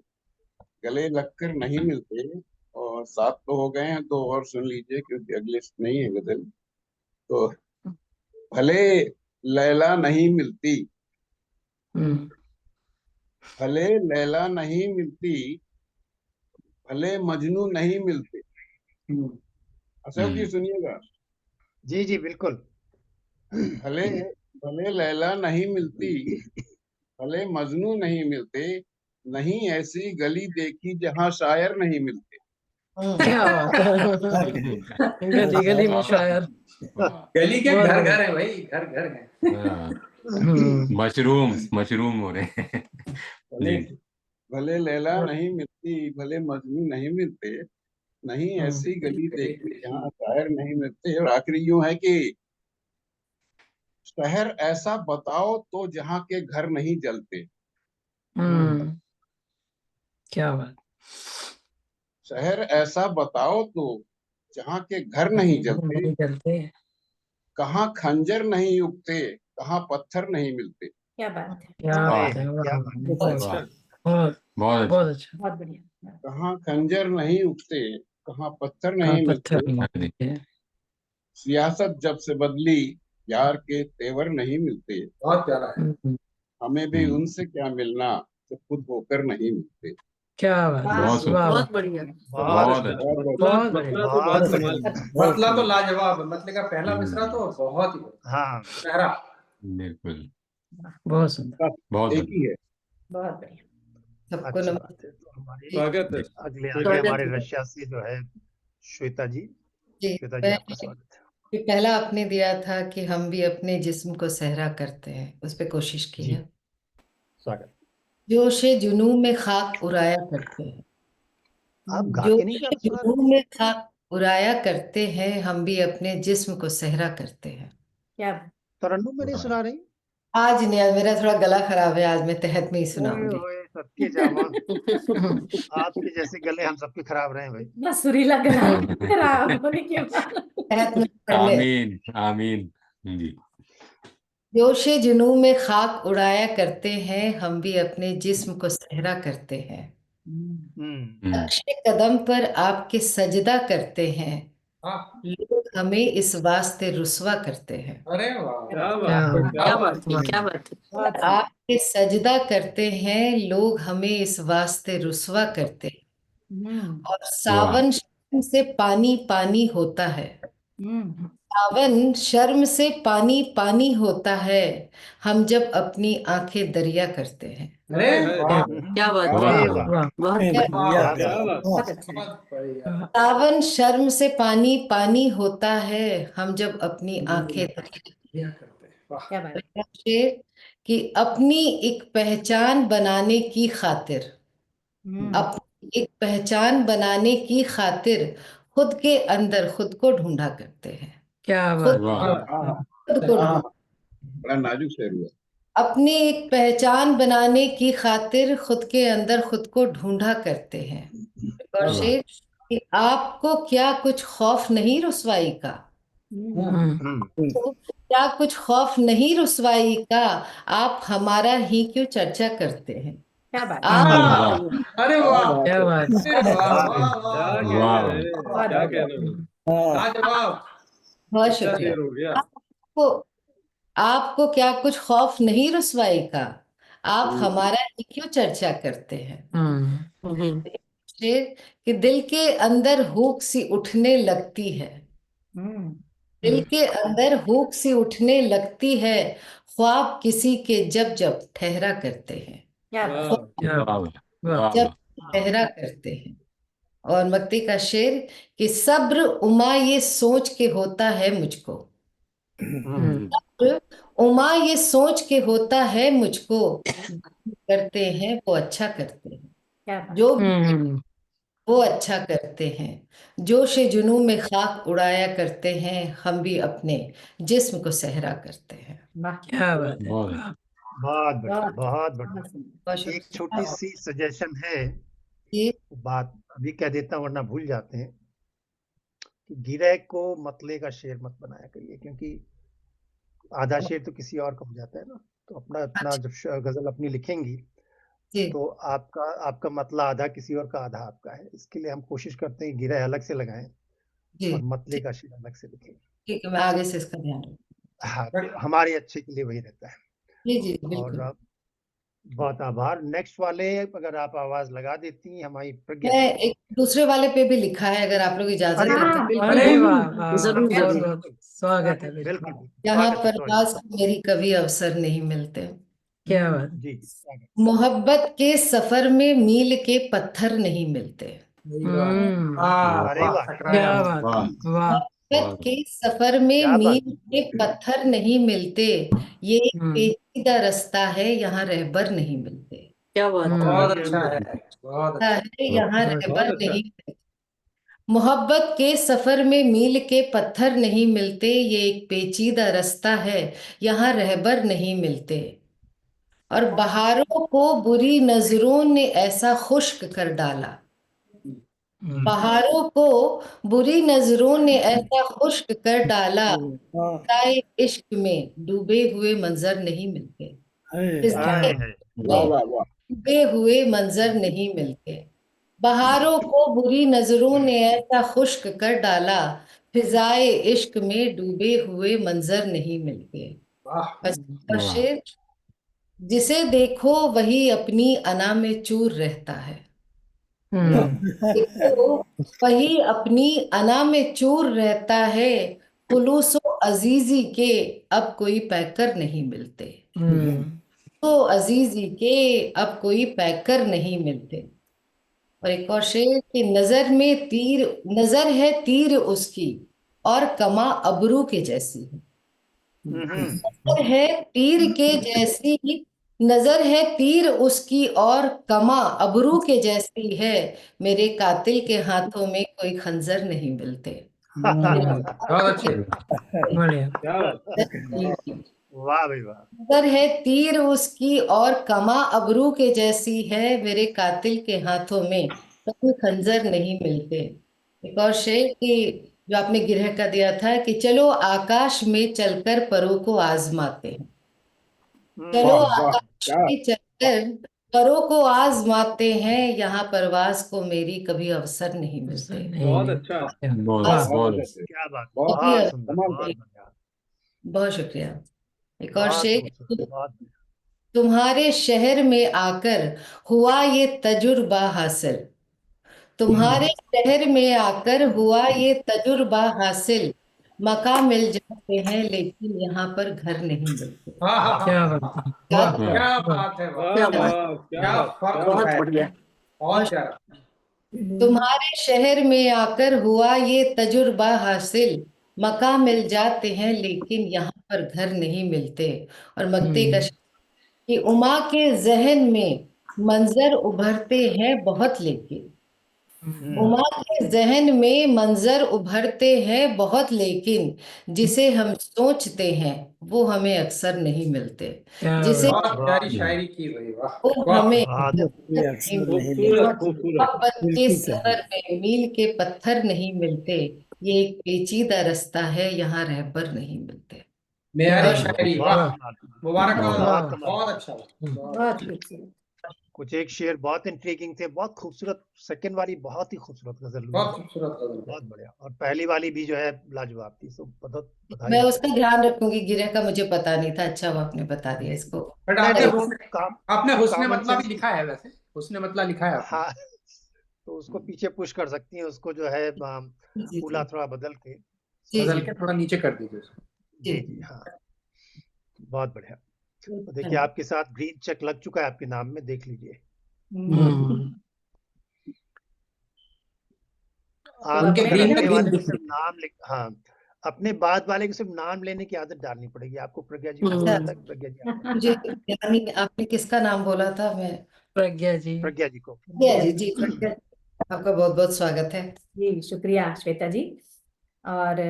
गले लगकर नहीं मिलते। और 7 तो हो गए हैं, 2 और सुन लीजिए क्योंकि अगले नहीं है गजल। तो भले लैला नहीं मिलती, हम्म, भले लैला नहीं मिलती, भले मजनू नहीं मिलते। अशोक जी सुनिएगा। जी जी बिल्कुल। भले भले लैला नहीं मिलती, भले मजनू नहीं मिलते, नहीं ऐसी गली देखी जहां शायर नहीं मिलते। क्या बात है। गली गली में शायर। वाह, गली के बहुत घर बढ़िया। घर है भाई, घर घर है। हाँ, हम्म, मशरूम हो रहे हैं। भले जी भले लैला नहीं मिलती, भले मजनू नहीं मिलते, नहीं ऐसी गली देखी जहां शायर नहीं मिलते। और आखिरी यूं है कि शहर ऐसा बताओ तो जहाँ के घर नहीं जलते। हम्म, क्या बात। शहर ऐसा बताओ तो जहाँ के घर नहीं जलते। नहीं चलते। कहाँ खंजर नहीं उगते, कहाँ पत्थर नहीं मिलते। क्या बात है, क्या अरे बात है, क्या वाह, बात, बहुत अच्छा, वाह, बहुत बहुत बहुत अच्छा। अच्छा। बहुत बढ़िया। कहाँ खंजर नहीं उगते, कहाँ पत्थर कहाँ नहीं पत्थर मिलते। हाँ जी, नहीं है। सियासत जब से बदली, यार के तेवर नहीं मिलते। बहुत प्यारा है। हमें भी उनसे क्या मिलना जो खुद होकर नहीं मिलते। क्या बात है, बहुत सुंदर, वाह बहुत बढ़िया। बहुत अच्छा। बहुत मतला तो बढ़िया, बहुत बहुत कमाल, बढ़िया। मतला तो लाजवाब है। मतले का पहला मिसरा तो बहुत ही बढ़िया। हाँ सहरा बिल्कुल, बहुत सुंदर, बस बहुत एक ही बढ़िया। है। बहुत बढ़िया। सबको अच्छी नमस्ते। बात है। तो हमारी स्वागत है। अगले स्वागत हमारे है। रशिया से जो है श्वेता जी। जी, श्वेता जी आपका स्वागत है। कि पहला आपने दिया था कि हम भी अपने जिस्म को सहरा करते हैं, उस पे कोशिश की जी। है। स्वागत। जोशे जुनू में खाक उड़ाया करते हैं, आप गा के नहीं जोशे क्या सुना जुनू में खाक उड़ाया करते हैं, हम भी अपने जिस्म को सहरा करते हैं। क्या तरन्नुम में नहीं वाह। सुना रही? आज नहीं, आज मेरा थोड़ा गला खराब है, आज मैं तहत में ही ओए सुनाऊंगी। होए सत्य जावा, आपके जैसे गले हम सबके खराब रहे भाई। इतना सुरीला गला खराब होने के बाद तहत में पढ़ ले। आमीन आमीन जी। जोशे जुनू में खाक उड़ाया करते हैं, हम भी अपने जिस्म को सहरा करते हैं। नक्शे कदम पर आपके सजदा करते हैं, हाँ, लोग हमें इस वास्ते रुस्वा करते हैं। अरे वाह, क्या बात क्या है, बात क्या क्या बात बात है, क्या बात है। बहुत सुंदर। आपके सजदा करते हैं, लोग हमें इस वास्ते रुस्वा करते हैं। और सावन शर्म से पानी पानी होता है, सावन शर्म से पानी पानी होता है, हम जब अपनी आंखें दरिया करते हैं। अरे वाह, क्या बात वाह, है, अरे वाह। वाह, बहुत ए, बढ़िया। बढ़िया क्या क्या बात। बात बहुत अच्छा है। बहुत बढ़िया। सावन शर्म से पानी पानी होता है, हम जब अपनी आंखें दरिया क्या करते हैं, वाह। क्या बात है। करते हैं। कि अपनी एक पहचान बनाने की खातिर, अपनी एक पहचान बनाने की खातिर खुद के अंदर खुद को ढूंढा करते हैं। क्या खुद वाह खुद को हाँ, ढूंढ बड़ा नाजुक शेर हुआ। अपनी एक पहचान बनाने की खातिर खुद के अंदर खुद को ढूंढा करते हैं। और वाह। शेर कि आपको क्या कुछ खौफ नहीं रुसवाई का, तो क्या कुछ खौफ नहीं रुसवाई का, आप हमारा ही क्यों चर्चा करते हैं। क्या बात है। आप वाह। अरे वाह, क्या बात है। अरे वाह वाह क्या वाह, कहना वाह। है, बहुत क्या बढ़िया। कहना है, लाजवाब। बहुत अच्छा शुक्रिया। शेर हो गया। आपको आपको क्या कुछ खौफ नहीं रुसवाई का, आप हमारा ही क्यों चर्चा करते हैं। शेर कि दिल के अंदर हुक सी उठने लगती है, दिल के अंदर हुक सी उठने लगती है, ख्वाब किसी के जब जब ठहरा करते हैं। क्या बात है। वाह, वाह। जब ठहरा करते हैं। और मक्ती का शेर कि सब्र उमा ये सोच के होता है मुझको, सब्र उमा ये सोच के होता है मुझको, करते हैं वो अच्छा करते हैं। क्या बात जो वो अच्छा करते हैं। जोश जुनू में खाक उड़ाया करते हैं, हम भी अपने जिस्म को सहरा करते हैं। वाह। क्या बात है। बहुत बहुत बढ़िया, बहुत बहुत बहुत बढ़िया। सुंदर। बहुत एक शुक्रिया। छोटी सी सजेशन है, ये बात अभी कह देता हूँ वरना भूल जाते हैं, कि गिरह को मतले का शेर मत बनाया करिए, क्योंकि आधा शेर तो किसी और का हो जाता है ना। तो अपना अपना जब गजल अपनी लिखेंगी जी तो आपका आपका मतला आधा किसी और का आधा आपका है। इसके लिए हम कोशिश करते हैं गिरह अलग से लगाएं जी और मतले का शेर अलग से लिखें। ठीक है, मैं आगे से इसका ध्यान रखूंगी। हाँ, तो हमारे अच्छे के लिए वही रहता है। जी जी और बिल्कुल। बहुत आभार। नेक्स्ट वाले अगर आप आवाज लगा देती हमारी प्रज्ञा मैं जी। एक दूसरे वाले पे भी लिखा है, अगर आप लोग इजाजत अरे दें हाँ, तो। बिल्कुल, अरे बिल्कुल, वाह, बिल्कुल, वाह, जरूर, बहुत जरूर। बहुत स्वागत है। बिल्कुल, यहाँ स्वागत है, परवाज को मेरी कभी अवसर नहीं मिलते। क्या बात। जी, स्वागत। मोहब्बत के सफर में मील के पत्थर नहीं मिलते। अरे वाह, क्या बात, वाह। मोहब्बत के सफर में क्या बात। मील के पत्थर नहीं मिलते, ये एक पेचीदा रास्ता है, यहाँ रहबर नहीं मिलते। क्या बात है। बहुत अच्छा है, बहुत अच्छा। है, यहाँ रहबर बहुत अच्छा। नहीं मिलते। मोहब्बत के सफर में मील के पत्थर नहीं मिलते, ये एक पेचीदा रास्ता है, यहाँ रहबर नहीं मिलते। और बहारों को बुरी नजरों ने ऐसा खुश्क कर डाला, बहारों को बुरी नजरों ने ऐसा खुश्क कर डाला, फिजाए इश्क में डूबे हुए मंजर नहीं मिलते। फिजाए वाह में वाह वाह। डूबे हुए मंजर नहीं मिलते। बहारों को बुरी नजरों ने ऐसा खुश्क कर डाला, फिजाए इश्क में डूबे हुए मंजर नहीं मिलते। वाह, बस और शेर जिसे देखो वही अपनी अना में चूर रहता है। देखो वही अपनी अना में चूर रहता है। खुलूसो अजीजी के अब कोई पैकर नहीं मिलते। तो अजीजी के अब कोई पैकर नहीं मिलते। और एक और शेर कि नजर है तीर उसकी और कमा अबरू के जैसी है। नजर है तीर के जैसी, नजर है तीर उसकी और कमा अबरू के जैसी है। मेरे कातिल के हाथों में कोई खंजर नहीं मिलते। बहुत अच्छे। वाह भाई वाह। नजर है तीर उसकी और कमा अबरू के जैसी है। मेरे कातिल के हाथों में कभी खंजर नहीं मिलते। एक और शेर कि जो आपने गिरह का दिया था कि चलो आकाश में चलकर परों को आजमाते हैं। चलो आकाश में चलकर परों को आजमाते हैं। यहाँ परवाज को मेरी कभी अवसर नहीं मिलते। बहुत अच्छा। क्या बात, बहुत सुंदर, बहुत बढ़िया। बहुत शुक्रिया। एक और बहुत शेर, खूबसूरत, बहुत तुम्हारे शहर में आकर हुआ ये तजुर्बा हासिल। तुम्हारे शहर में आकर हुआ ये तजुर्बा हासिल। मकान मिल जाते हैं लेकिन यहाँ पर घर नहीं मिलते। क्या बात है, क्या बात है, क्या फर्क है, बहुत प्यारा। तुम्हारे शहर में आकर हुआ ये तजुर्बा हासिल। मकान मिल जाते हैं लेकिन यहाँ पर घर नहीं मिलते। और मक्ते का कि उमा के जहन में मंजर उभरते हैं बहुत लेकिन। उमा के जहन में मंजर उभरते हैं बहुत लेकिन। जिसे हम सोचते हैं वो हमें अक्सर नहीं मिलते। जिसे बहुत प्यारी शायरी की भाई, वो वाह। हमें खूबसूरत। के सफर में मील के पत्थर नहीं मिलते। ये एक पेचीदा रास्ता है यहाँ रहबर नहीं मिलते। मेरी शायरी, वाह, मुबारक हो, बहुत बहुत अच्छा, बहुत खूबसूरत। कुछ एक शेर बहुत इंट्रीगिंग थे, बहुत खूबसूरत। सेकंड वाली बहुत ही खूबसूरत गजल हुई, बहुत खूबसूरत गजल, बहुत बढ़िया। और पहली वाली भी जो है लाजवाब थी। तो बहुत बधाई। मैं उसका ध्यान रखूंगी। गिरह का मुझे पता नहीं था, अच्छा वो आपने बता दिया इसको। बट नहीं, आपने नहीं, वो आपने हुस्न कॉमन मतलब सेंस भी लिखा है, वैसे हुस्न मतलब लिखा है आपने। हाँ, तो उसको पीछे पुश कर सकती हैं, उसको जो है जी, फूला थोड़ा बदल के। जी, बदल जी, के थोड़ा नीचे कर दीजिए उसको। जी जी हाँ, बहुत बढ़िया। तो देखिए आपके साथ ग्रीन चेक लग चुका है आपके नाम में, देख लीजिए। आप उनके अगर ग्रीन में अगले ग्रीन वाले को दिख सिर्फ नाम लिख, हाँ, अपने बाद वाले को सिर्फ नाम लेने की आदत डालनी पड़ेगी आपको। प्रज्ञा जी को बोला था कि प्रज्ञा जी आप मुझे यानी आपने किसका नाम बोला था? मैं प्रज्ञा जी। प्रज्ञा जी को। जी प्रज्ञा, आपका बहुत बहुत स्वागत है। जी शुक्रिया श्वेता जी। और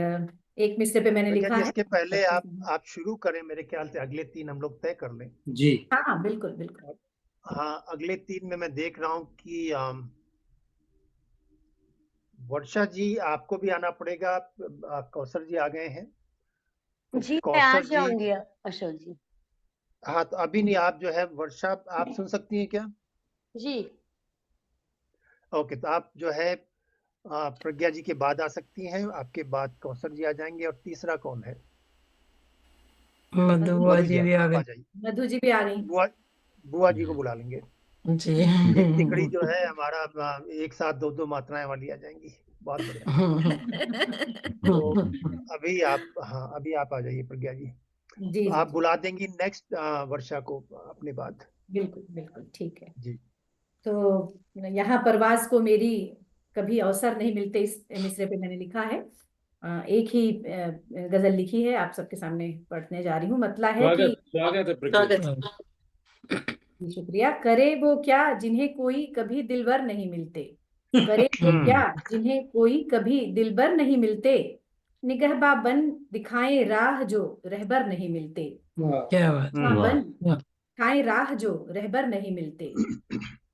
एक मिसरे पे मैंने प्रज्ञा लिखा जी, है। इसके पहले आप शुरू करें, मेरे ख्याल से अगले 3 हम लोग तय कर लें। जी हाँ हाँ बिल्कुल बिल्कुल। हाँ, अगले 3 में मैं देख रहा हूँ कि वर्षा जी आपको भी आना पड़ेगा। कौसर जी आ गए हैं, तो जी मैं आ कौसर जी, जाऊंगी अशोक जी। हाँ, तो अभी नहीं, आप जो है वर्षा आप सुन सकती हैं क्या? जी ओके, तो आप जो है प्रज्ञा जी के बाद आ सकती हैं, आपके बाद कौसर जी आ जाएंगे। और तीसरा कौन है? मधु बुआ जी भी आ आप आ गए। जाइए। मधु जी भी आ गई। बुआ जी को बुला लेंगे। जी। एक तिकड़ी जो है हमारा एक साथ 2-2 मात्राएं वाली आ जाएंगी। बहुत बढ़िया। तो अभी आप आ जाइए प्रज्ञा जी। जी आप बुला देंगी नेक्स्ट वर्षा को अपने बाद। बिल्कुल बिल्कुल ठीक है। जी। तो यहाँ परवाज को मेरी कभी अवसर नहीं मिलते, इस मिसरे पे मैंने लिखा है। एक ही गजल लिखी है, आप सबके सामने पढ़ने जा रही हूँ। मतला है कि स्वागत है प्रज्ञा। शुक्रिया। करे वो क्या जिन्हें कोई कभी दिलबर नहीं मिलते। करे वो क्या जिन्हें कोई कभी दिलबर नहीं मिलते। निगहबा बन दिखाए राह जो रहबर नहीं मिलते। क्या बात। बन दिखाए राह जो रहबर नहीं मिलते।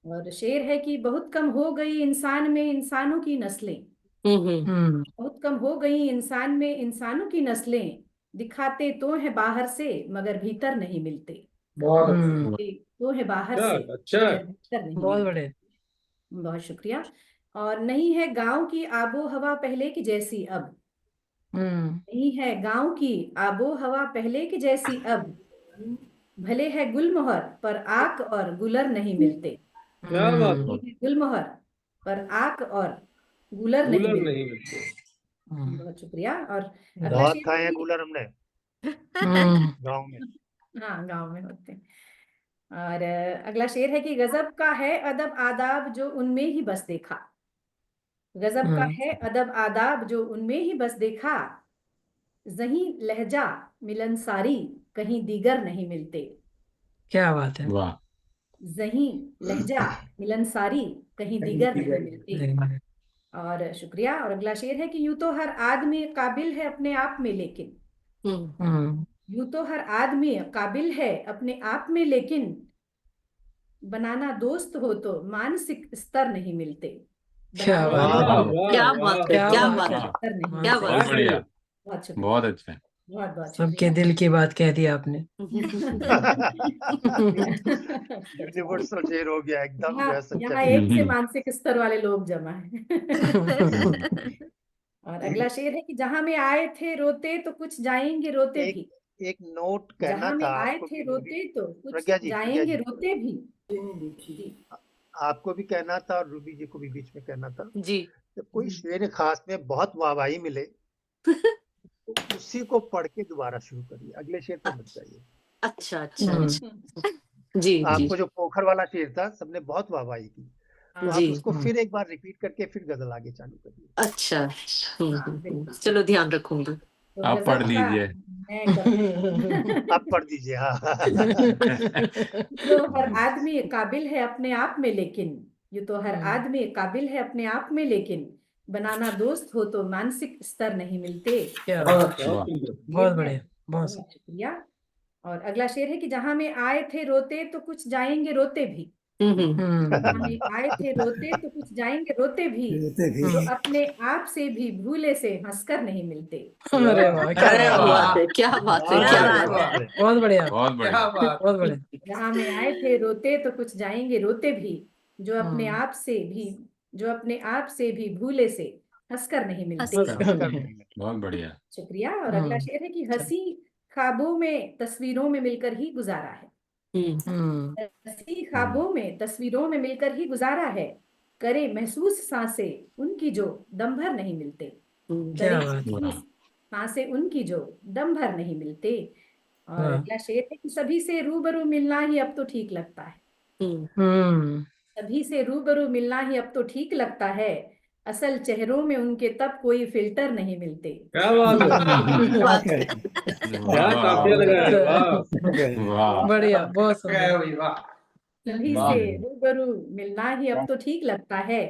और शेर है कि बहुत कम हो गई इंसान में इंसानों की नस्लें। बहुत कम हो गई इंसान में इंसानों की नस्लें। दिखाते तो है बाहर से मगर भीतर नहीं मिलते। तो है बाहर से मगर भीतर नहीं बहुत मिलते। बड़े। बहुत शुक्रिया। और नहीं है गांव की आबो हवा पहले की जैसी अब। नहीं है गांव की आबो हवा पहले की जैसी अब। भले है गुलमोहर पर आक और गुलर नहीं मिलते। क्या बात है, भले है गुलमोहर पर आक और गुलर नहीं कूलर मिलते। नहीं मिलते। बहुत शुक्रिया। और अगला बहुत शेर खाए है हैं कि कूलर हमने गाँव में। हाँ, गांव में होते हैं। और अगला शेर है कि गजब का है अदब आदाब जो उनमें ही बस देखा। गजब का है अदब आदाब जो उनमें ही बस देखा। जहीं लहजा मिलनसारी कहीं दीगर नहीं मिलते। क्या बात है। वाह, जहीं लहजा मिलनसारी कहीं दीगर नहीं मिलते। और शुक्रिया। और अगला शेर है कि यूं तो हर आदमी काबिल है अपने आप में, लेकिन यूं तो हर आदमी काबिल है अपने आप में, लेकिन बनाना दोस्त हो तो मानसिक स्तर नहीं मिलते। क्या बनाना बात वाह है। क्या वाह बात वाह, है, क्या मानसिक बात है, स्तर नहीं क्या मिलते। बात बहुत बढ़िया, बहुत शुक्रिया। बहुत अच्छा। बहुत बहुत सबके शुक्रिया। दिल की बात कह दी आपने। यूनिवर्सल शेर हो गया एकदम, जो है सच्चा यहाँ शेर। एक से मानसिक स्तर वाले लोग जमा है। और अगला शेर है कि जहां में आए थे रोते तो कुछ जाएंगे रोते एक भी। एक नोट कहना जहां में था आए आपको थे भी, रूबी, रोते तो कुछ प्रज्ञा जी, जाएंगे रोते भी। जी आपको भी कहना था और रूबी जी को भी बीच में कहना था। जी। जब कोई शेर खास में बहुत वाहवाही मिले तो उसी को पढ़ के दोबारा शुरू करिए, अगले शेर पे मत जाइए। अच्छा अच्छा अच्छा। जी जी आपको जो पोखर वाला शेर था सबने बहुत वाहवाही की, तो आप जी। उसको फिर एक बार रिपीट करके फिर गजल आगे चालू करिए। अच्छा। बिल्कुल। चलो ध्यान रखूंगी। तो आप गजल पढ़ का लीजिए। मैं करूँ। आप पढ़ दीजिए। हाँ तो हर आदमी काबिल है अपने आप में, लेकिन ये तो हर आदमी काबिल है अपने आप में, लेकिन बनाना दोस्त हो तो मानसिक स्तर नहीं मिलते। क्या बहुत बात है। बहुत सुंदर। बहुत बढ़िया, बहुत बहुत शुक्रिया। और अगला शेर है कि जहां में आए थे रोते तो कुछ जाएंगे रोते भी। जहां में आए थे रोते तो कुछ जाएंगे रोते भी, रोते भी। जो अपने आप से भी भूले से हंसकर नहीं मिलते। अरे वाह, क्या अरे बात बात है, क्या बात है, बहुत क्या बढ़िया, बात है। बहुत बढ़िया। बहुत बढ़िया, बहुत क्या बढ़िया। बात, बहुत बढ़िया। जहां में आए थे रोते तो कुछ जाएंगे रोते भी, जो अपने आप से भी जो अपने आप से भी भूले से हंसकर नहीं मिलते। बहुत बढ़िया। शुक्रिया। और अगला शेर है कि हंसी ख्वाबों में तस्वीरों में मिलकर ही गुजारा है। हंसी ख्वाबों में तस्वीरों में मिलकर ही गुजारा है। करे महसूस सांसें उनकी जो दम भर नहीं मिलते। करे महसूस सांसें उनकी जो दम भर नहीं मिलते। और अगला शेर है कि सभी से रूबरू मिलना ही अब तो ठीक लगता है। सभी से रूबरू मिलना ही अब तो ठीक लगता है। असल चेहरों में उनके तब कोई फिल्टर नहीं मिलते। क्या बात है, क्या काफिया लगा है, वाह बढ़िया, बहुत सुंदर। वाह। सभी से रूबरू मिलना ही अब तो ठीक लगता है।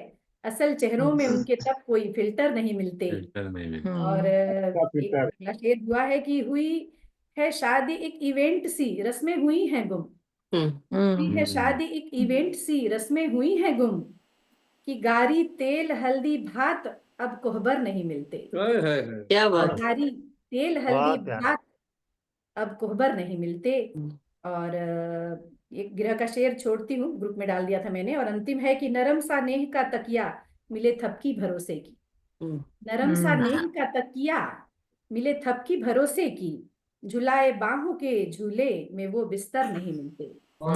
असल चेहरों में उनके तब कोई फिल्टर नहीं मिलते। फिल्टर नहीं मिलता। और एक अगला शेर हुआ है कि हुई है शादी एक इवेंट सी रस्में हुई हैं गुम। हुई है शादी एक इवेंट सी रस्में हुई हैं गुम, कि गारी तेल हल्दी भात अब कोहबर नहीं मिलते। क्या बात। गारी तेल हल्दी बहुत प्यारा। भात अब कोहबर नहीं मिलते। और एक गिरह का शेर छोड़ती हूँ, ग्रुप में डाल दिया था मैंने। और अंतिम है कि नरम सा नेह का तकिया मिले थपकी भरोसे की। नरम सा नेह का तकिया मिले थपकी भरोसे की, झुलाए बाहों के झूले में वो बिस्तर नहीं मिलते। क्या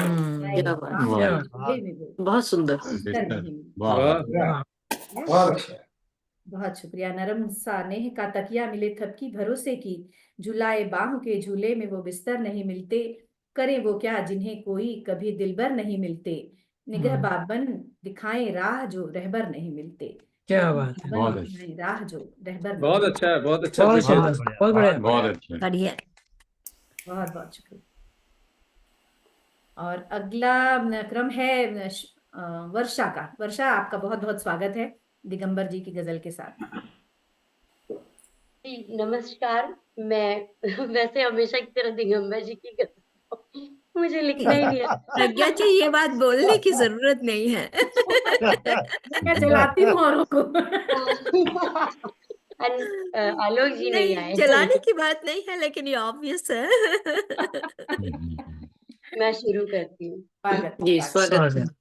बात, बाहों के झूले में वो बहुत सुंदर। बिस्तर नहीं मिलते। बहुत अच्छा। बहुत शुक्रिया। नरम सा नेह का तकिया मिले थपकी भरोसे की, झुलाए बाहों के झूले में वो बिस्तर नहीं मिलते। करे वो क्या जिन्हें कोई कभी दिलबर नहीं मिलते। निगहबान बन दिखाएं राह जो रहबर नहीं मिलते। क्या बात है। बहुत दिखाएं राह जो रहबर नहीं बहुत मिलते। अच्छा है, बहुत अच्छा बहुत अप्रिशिएट। सुंदर, बहुत बढ़िया। बहुत अच्छा। बढ़िया। बहुत बहुत शुक्रिया। और अगला क्रम है वर्षा का। वर्षा, आपका बहुत बहुत स्वागत है दिगंबर जी की गजल के साथ। जी नमस्कार। मैं वैसे हमेशा की तरह दिगंबर जी की गजल मुझे लिखना ही नहीं आता। प्रज्ञा जी, ये बात बोलने की जरूरत नहीं है। मैं चलाती हूँ औरों को। आलोक जी नहीं आए। चलाने की बात नहीं है, लेकिन ये ऑब्वियस है। मैं शुरू करती हूँ। स्वागत जी, स्वागत।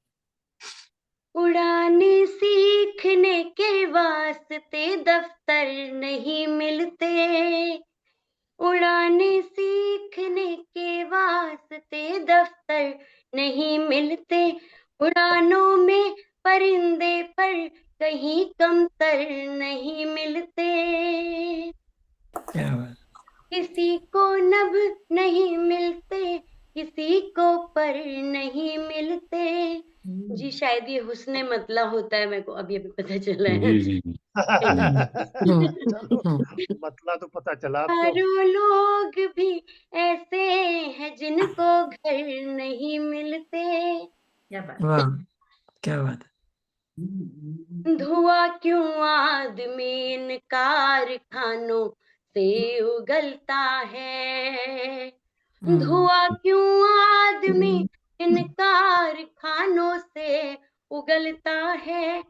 उड़ाने सीखने के वास्ते दफ्तर नहीं मिलते। उड़ाने सीखने के वास्ते दफ्तर नहीं मिलते, उड़ानों में परिंदे पर कहीं कमतर नहीं मिलते। क्या बात। किसी को नभ नहीं मिलते, किसी को पर नहीं मिलते। जी शायद ये हुस्ने मतला होता है, मेरे को अभी अभी पता चला है। जी जी जी। चलो मतला तो पता चला आपको। हजारों लोग भी ऐसे हैं जिनको घर नहीं मिलते। क्या बात। वाह, क्या बात। धुआं क्यों आदमी इन कारखानों से उगलता है, धुआं क्यों आदमी इन कारखानों से उगलता है।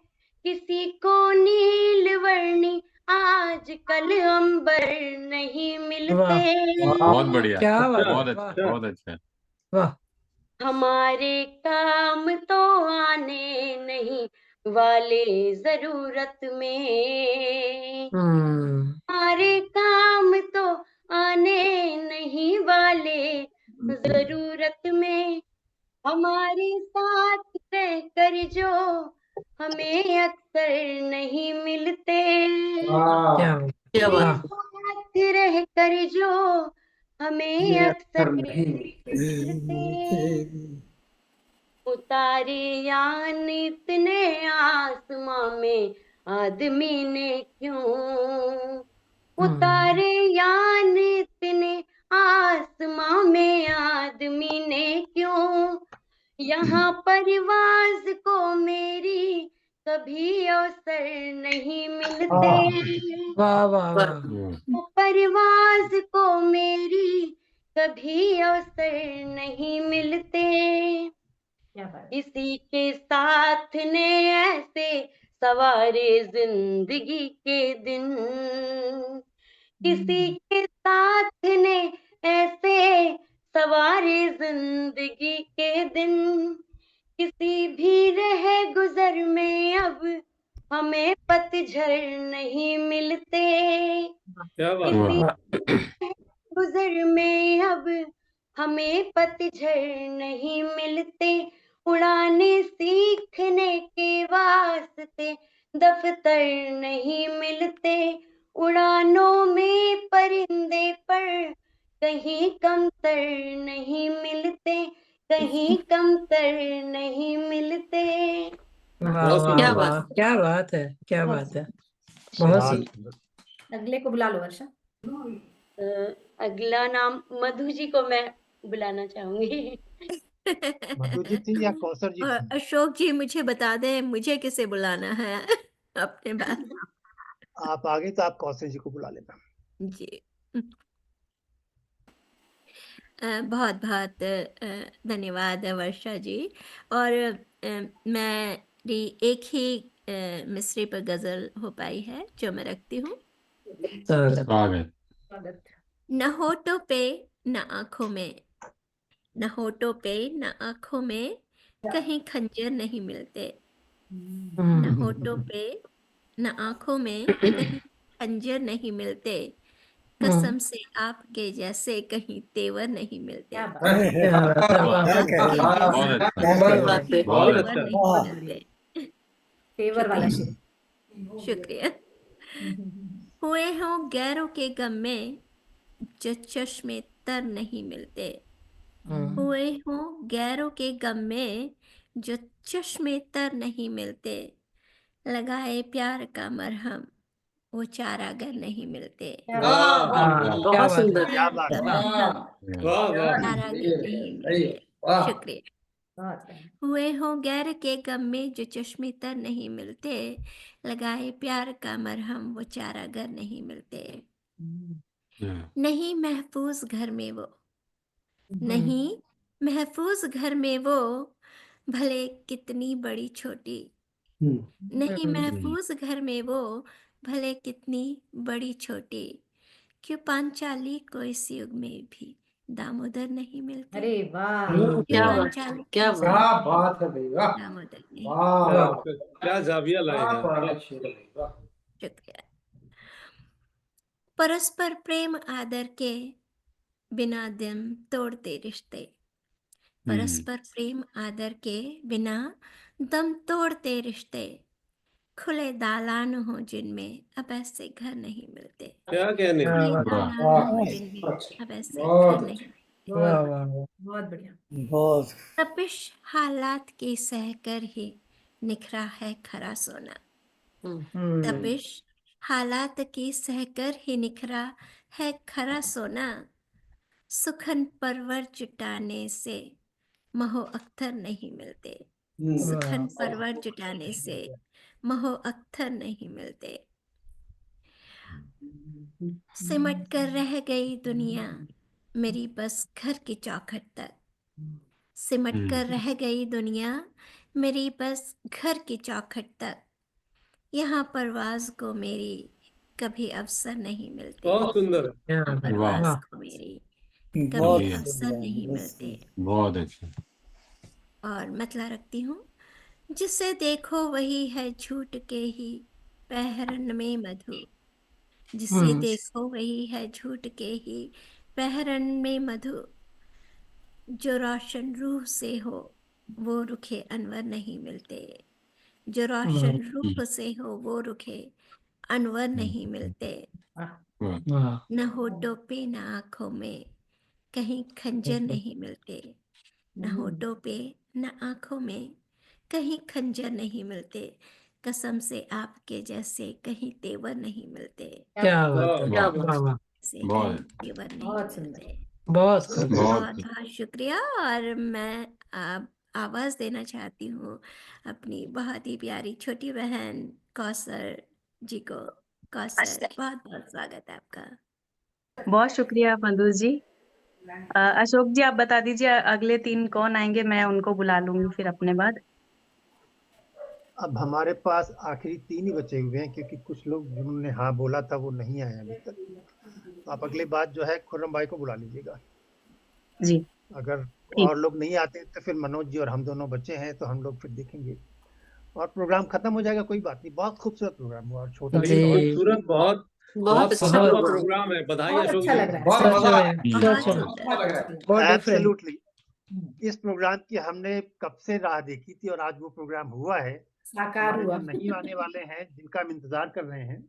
किसी को नीलवर्णी आजकल अंबर नहीं मिलते। बहुत बढ़िया, क्या बात। बहुत अच्छा, बहुत अच्छा। वाह। हमारे काम तो आने नहीं वाले जरूरत में, हमारे काम तो आने नहीं वाले जरूरत में। हमारे साथ रहकर जो हमें अक्सर नहीं मिलते, क्या बात। साथ रहकर जो हमें अक्सर नहीं मिलते। उतारे यान इतने आसमां में आदमी ने क्यों, उतारे यान इतने आसमां में आदमी ने क्यों। यहाँ परवाज को मेरी कभी अवसर नहीं मिलते, वाह वाह वाह। परवाज को मेरी कभी अवसर नहीं मिलते। किसी के साथ ने ऐसे सवारे जिंदगी के दिन, किसी के साथ ने ऐसे सवारे जिंदगी के दिन। किसी भी रहे गुजर में अब हमें पतझड़ नहीं मिलते, क्या बात। किसी गुजर में अब हमें पतझड़ नहीं मिलते। उड़ाने सीखने के वास्ते दफ्तर नहीं मिलते, उड़ानों में परिंदे पर कहीं कमतर नहीं मिलते, कहीं कमतर नहीं मिलते। वाह वाह वाह, क्या बात है, क्या बात है। बहुत सी। अगले को बुला लो वर्षा। अगला नाम मधु जी को मैं बुलाना चाहूंगी। मधु जी थी या कौसर जी और थी? अशोक जी मुझे बता दें मुझे किसे बुलाना है अपने बाद। आप आगे तो आप कौसर जी को बुला लेना। जी बहुत बहुत धन्यवाद वर्षा जी। और मेरी एक ही मिसरी पर गजल हो पाई है जो मैं रखती हूँ। स्वागत। न होठों पे न आंखों में, न होठों पे न आंखों में कहीं खंजर नहीं मिलते, न होठों पे न आंखों में कहीं खंजर नहीं मिलते, कसम से आपके जैसे कहीं तेवर नहीं मिलते। तेवर वाला शेर। शुक्रिया। हुए हों गैरों के गम में जो चश्मे तर नहीं मिलते, हुए हों गैरों के गम में जो चश्मे तर नहीं मिलते, लगाए प्यार का मरहम वो चारागर नहीं मिलते। बहुत सुंदर। चारागर नहीं मिलते। शुक्रिया। हुए हों गैर के गम में जो चश्मे तर नहीं मिलते, लगाए प्यार का मरहम वो चारागर नहीं मिलते। नहीं महफूज घर में वो, नहीं महफूज घर में वो भले कितनी बड़ी छोटी, नहीं महफूज घर में वो भले कितनी बड़ी छोटी, क्यों पांचाली को इस युग में भी दामोदर नहीं मिलते। अरे वाह, क्या बात है, क्या बात है भैया, दामोदर नहीं। क्या जाविया लाए हैं। शुक्रिया। परस्पर प्रेम आदर के बिना दम तोड़ते रिश्ते, परस्पर प्रेम आदर के बिना दम तोड़ते रिश्ते, खुले दालान हो जिनमें अब ऐसे घर नहीं मिलते, क्या कहने खुले वाह दालान हो जिनमें अब ऐसे घर नहीं मिलते। वाह वाह बहुत बढ़िया। बहुत तपिश हालात की सहकर ही निखरा है खरा सोना, तपिश हालात की सहकर ही निखरा है खरा सोना, सुखन परवर जुटाने से महो अख्तर नहीं मिलते, सुखन परवर जुटाने से महो अख्तर नहीं मिलते। सिमट कर रह गई दुनिया मेरी बस घर की चौखट तक, सिमट कर रह गई दुनिया मेरी बस घर की चौखट तक, यहाँ परवाज को मेरी कभी अवसर नहीं मिलते, बहुत सुंदर। यहाँ परवाज को मेरी कभी अवसर नहीं मिलते। बहुत अच्छा। और मतला रखती हूँ, जिसे देखो वही है झूठ के ही पहरन में मधु, जिसे देखो वही है झूठ के ही पहरन में मधु, जो रोशन रूह से हो वो रुखे अनवर नहीं मिलते, जो रोशन रूह से हो वो रुखे अनवर नहीं मिलते। न होठों पे न आंखों में कहीं खंजर नहीं मिलते, न होठों पे न आंखों में कहीं खंजर नहीं मिलते, कसम से आपके जैसे कहीं तेवर नहीं मिलते, क्या बात है, क्या वाह वाह, से कहीं तेवर नहीं मिलते। बहुत बहुत बहुत बहुत शुक्रिया। और मैं आवाज देना चाहती हूँ अपनी बहुत ही प्यारी छोटी बहन कौसर जी को। कौसर, बहुत बहुत स्वागत है आपका। बहुत शुक्रिया मधु जी। अशोक जी आप बता दीजिए अगले 3 कौन आएंगे, मैं उनको बुला लूंगी फिर अपने बाद। अब हमारे पास आखिरी 3 ही बचे हुए हैं, क्योंकि कुछ लोग जिन्होंने हाँ बोला था वो नहीं आए अभी तक। तो आप अगले बात जो है खुर्रम भाई को बुला लीजिएगा जी अगर ठीक। और लोग नहीं आते तो फिर मनोज जी और हम दोनों बचे हैं तो हम लोग फिर देखेंगे और प्रोग्राम खत्म हो जाएगा, कोई बात नहीं। बहुत खूबसूरत प्रोग्राम हुआ और छोटा नहीं, खूबसूरत, बहुत बहुत अच्छा बहुत प्रोग्राम। प्रोग्राम है। बधाई बहुत अशोक अच्छा जी। लग रहा है। बहुत मजा आया। बहुत अच्छा सुंदर। बहुत डिफरेंट। एब्सोल्युटली। इस प्रोग्राम की हमने कब से राह देखी थी और आज वो प्रोग्राम हुआ है। साकार हमारे हुआ। जो नहीं आने वाले हैं जिनका हम इंतजार कर रहे हैं,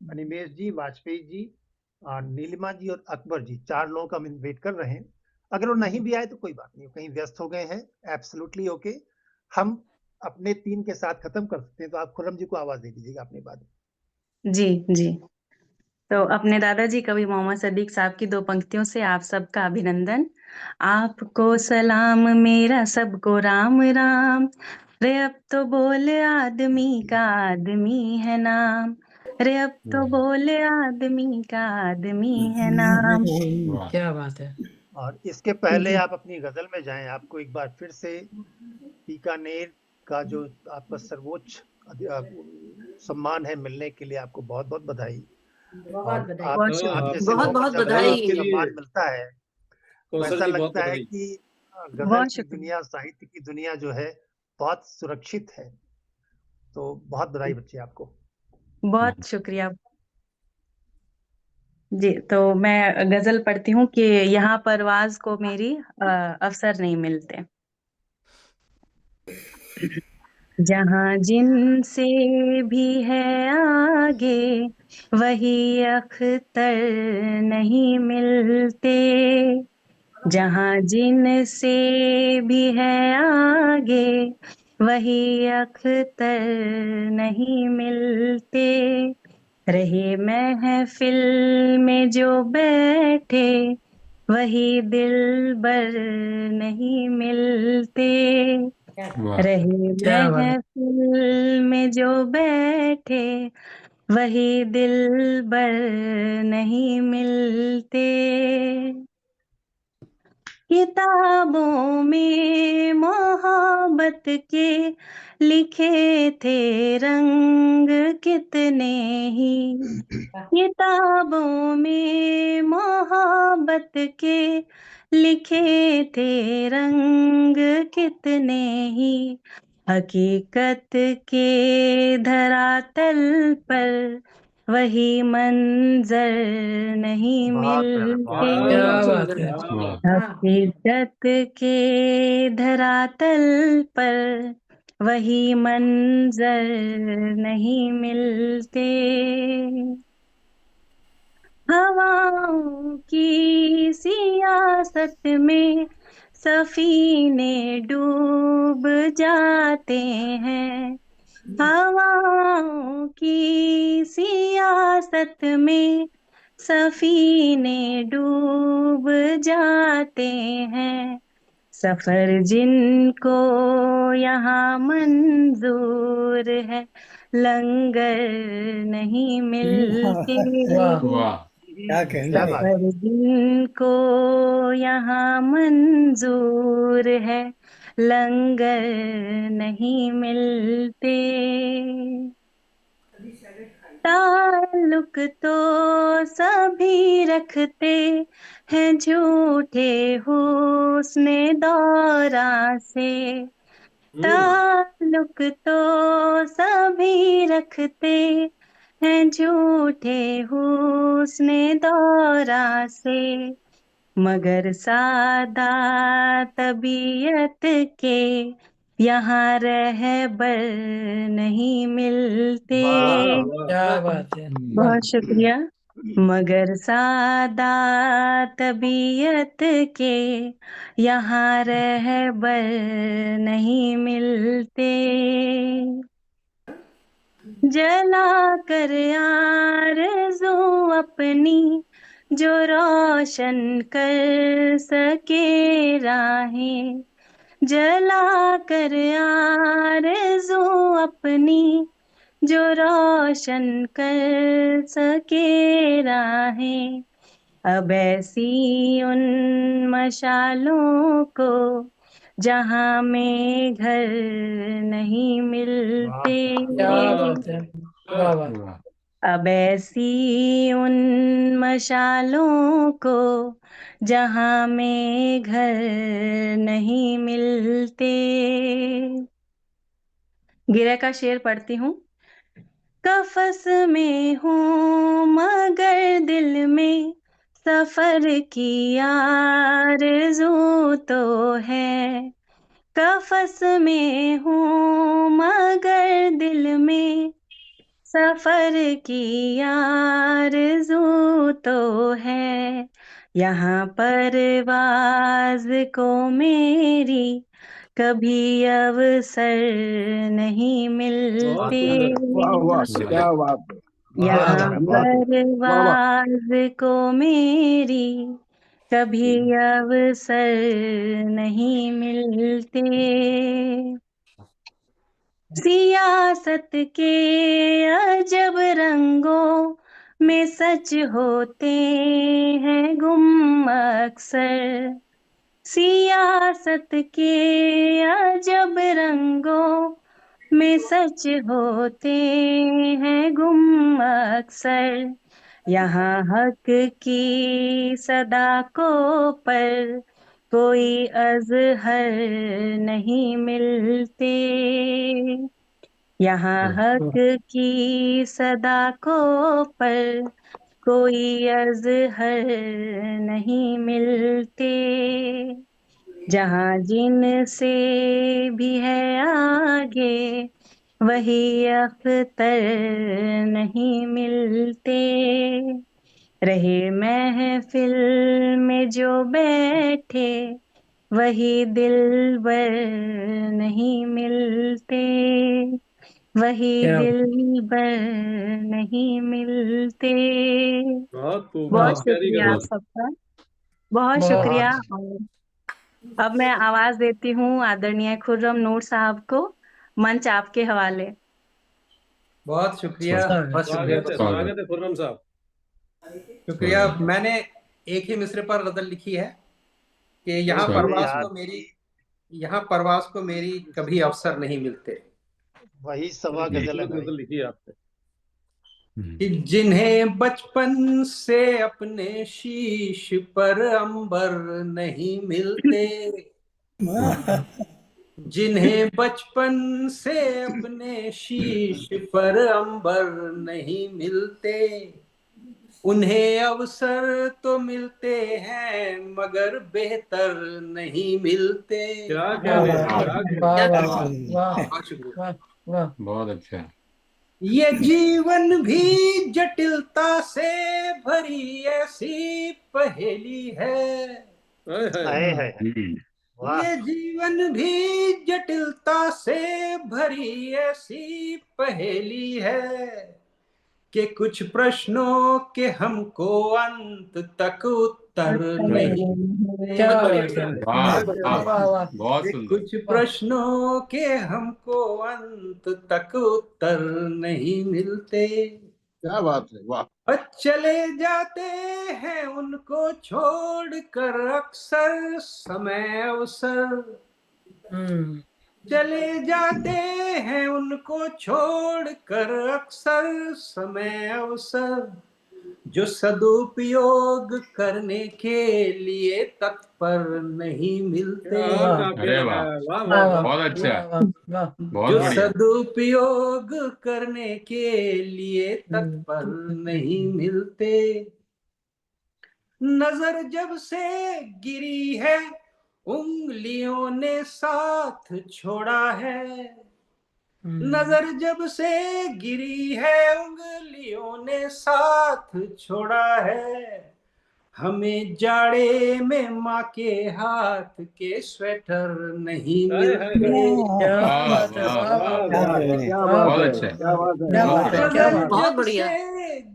अनिमेश जी, वाजपेयी जी, नीलिमा जी और अकबर जी, 4 लोगों का हम वेट कर रहे हैं। अगर वो नहीं भी आए तो कोई बात नहीं, कहीं व्यस्त हो गए हैं, एब्सोल्युटली ओके। हम अपने 3 के साथ खत्म कर सकते हैं। तो आप खुर्रम जी को आवाज दे दीजिएगा अपने बाद। जी जी। तो अपने दादाजी कवि मोहम्मद सदीक साहब की 2 पंक्तियों से आप सबका अभिनंदन। आपको सलाम मेरा सबको राम राम, रे अब तो बोले आदमी का आदमी है नाम, रे अब तो बोले आदमी का आदमी है नाम। क्या बात है। और इसके पहले जी। आप अपनी गजल में जाएं, आपको एक बार फिर से बीकानेर का जो आपका सर्वोच्च सम्मान है मिलने के लिए आपको बहुत बहुत बधाई। बहुत और बधाई। आप बहुत शुक्रिया। जैसे बहुत लोगों को बहुत जब बधाई। ये सम्मान मिलता है तो कौशल ऐसा जी बहुत लगता है बधाई। कि गजल बहुत की शुक्रिया। दुनिया, साहित्य की दुनिया जो है बहुत सुरक्षित है। तो बहुत बधाई बच्चे आपको। बहुत शुक्रिया जी। तो मैं गजल पढ़ती हूँ कि यहाँ परवाज को मेरी अवसर नहीं मिलते। जहाँ जिनसे भी है आगे वही अख्तर नहीं मिलते, जहाँ जिनसे भी है आगे वही अख्तर नहीं मिलते, रहे महफिल में जो बैठे वही दिलबर नहीं मिलते, रहे क्या बात है। महफिल में जो बैठे वही दिलबर नहीं मिलते, किताबों में मोहब्बत के लिखे थे रंग कितने ही, किताबों में मोहब्बत के लिखे थे रंग कितने ही, हकीकत के धरातल पर वही मंजर नहीं बहुत प्यारा, मिलते। बहुत क्या प्यारा। बात है। वाह हकीकत के धरातल पर वही मंजर नहीं मिलते। हवाओं की सियासत में सफीने डूब जाते हैं। हवाओं की सियासत में सफीने डूब जाते हैं। सफर जिनको यहाँ मंजूर है, लंगर नहीं मिलते। वाह वाह क्या कहना क्या है। बात है। सफर जिनको यहाँ मंजूर है, लंगर नहीं मिलते। ताल्लुक तो सभी रखते हैं झूठे हुस्ने दौरा से। ताल्लुक तो सभी रखते हैं झूठे हुस्ने दौरा से, मगर सादा तबीयत के यहाँ रहबर नहीं मिलते। क्या बात है। बहुत शुक्रिया। मगर सादा तबीयत के यहाँ रहबर नहीं मिलते। जला कर आरज़ू अपनी जो रोशन कर सके राहें, जला कर आरज़ू अपनी जो रोशन कर सके राहें, अब ऐसी उन मशालों को जहां में घर नहीं मिलते। क्या बात है। वाह वाह। वाह अब ऐसी उन मशालों को जहां में घर नहीं मिलते। गिरे का शेर पढ़ती हूँ। कफस में हूँ मगर दिल में सफर की आरज़ू तो है। कफस में हूँ मगर दिल में सफर की आरज़ू तो है। यहाँ परवाज़ को मेरी कभी अवसर नहीं मिलते। वाह वाह, क्या बात है। बहुत यहाँ प्यारा, बहुत वाह वाह। परवाज़ को मेरी कभी अवसर नहीं मिलते। सियासत के अजब रंगों में सच होते हैं गुम अक्सर। सियासत के अजब रंगों में सच होते हैं गुम अक्सर। यहाँ हक की सदा को पर कोई अजहर नहीं मिलते। यहाँ हक की सदा को पर कोई अजहर नहीं मिलते। जहाँ जिन से भी है आगे वही अख्तर नहीं मिलते। रहे महफिल में जो बैठे वही दिलबर नहीं मिलते। वही क्या दिलबर नहीं मिलते। बहुत शुक्रिया आप सबका, बहुत शुक्रिया। बहुत और अब मैं आवाज देती हूँ आदरणीय खुर्रम नूर साहब को। मंच आपके हवाले। बहुत शुक्रिया, बहुत शुक्रिया, स्वागत है खुर्रम साहब। शुक्रिया। मैंने एक ही मिसरे पर गजल लिखी है कि यहाँ परवास को मेरी कभी अवसर नहीं मिलते। वही सवा गजल है भाई। लिखी है आपने। कि जिन्हें बचपन से अपने शीश पर अंबर नहीं मिलते, जिन्हें बचपन से अपने शीश पर अंबर नहीं मिलते, उन्हें अवसर तो मिलते हैं मगर बेहतर नहीं मिलते। बहुत अच्छा। ये जीवन भी जटिलता से भरी ऐसी पहेली है। ये जीवन भी जटिलता से भरी ऐसी पहेली है कि कुछ प्रश्नों के हमको अंत तक उत्तर नहीं। बहुत सुंदर। कुछ प्रश्नों के हमको अंत तक उत्तर नहीं मिलते। क्या बात है, वाह। और चले जाते हैं उनको छोड़कर अक्सर समय अवसर। चले जाते हैं उनको छोड़कर अक्सर समय अवसर, जो सदुपयोग करने के लिए तत्पर नहीं मिलते। अरे वाह, बहुत अच्छा, बहुत जो बढ़िया। सदुपयोग करने के लिए तत्पर नहीं मिलते। नजर जब से गिरी है उंगलियों ने साथ छोड़ा है। नजर जब से गिरी है उंगलियों ने साथ छोड़ा है। हमें जाड़े में माँ के हाथ के स्वेटर नहीं मिलते। बहुत बढ़िया।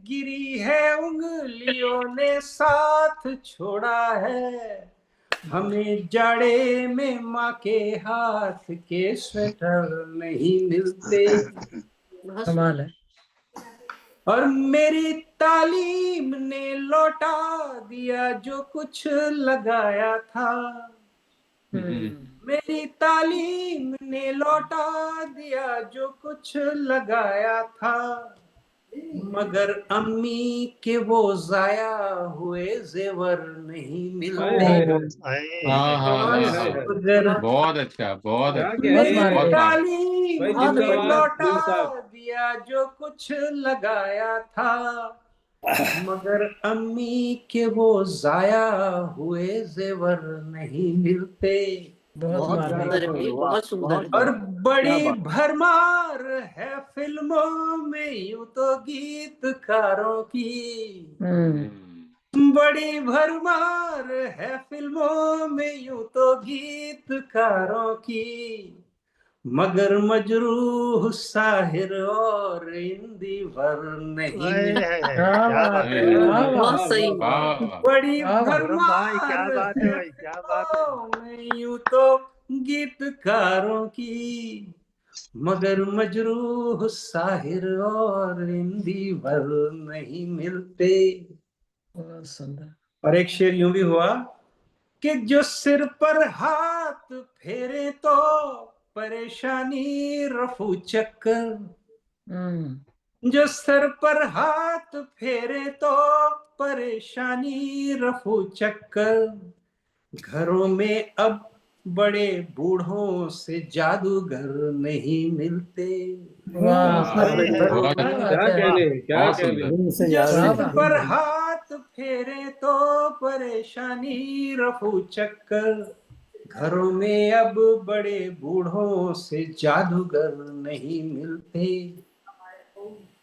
गिरी है उंगलियों ने साथ छोड़ा है। हमें जाड़े में माँ के हाथ के स्वेटर नहीं मिलते। कमाल है। और मेरी तालीम ने लौटा दिया जो कुछ लगाया था। मेरी तालीम ने लौटा दिया जो कुछ लगाया था। मगर अम्मी के वो जाया हुए जेवर नहीं मिलते। बहुत अच्छा, बहुत अच्छा। मेरी तालीम ने लौटा दिया जो कुछ लगाया था। मगर अम्मी के वो जाया हुए जेवर नहीं मिलते। बहुत सुंदर। और बड़ी भरमार है फिल्मों में यूं तो गीतकारों की। बड़ी भरमार है फिल्मों में यूं तो गीतकारों की। मगर मजरूह साहिर और हिंदी भर नहीं मिलते। बहुत सही। बड़ी भरमार में यूं तो गीतकारों की। मगर मजरूह साहिर और हिंदी भर नहीं मिलते। और एक शेर यूं भी हुआ कि जो सिर पर हाथ फेरे तो परेशानी रफू चक्कर। जो सर पर हाथ फेरे तो परेशानी रफू चक्कर। घरों में अब बड़े बूढ़ों से जादूगर नहीं मिलते। सर पर हाथ फेरे तो परेशानी रफू चक्कर। घरों में अब बड़े बूढ़ों से जादूगर नहीं मिलते।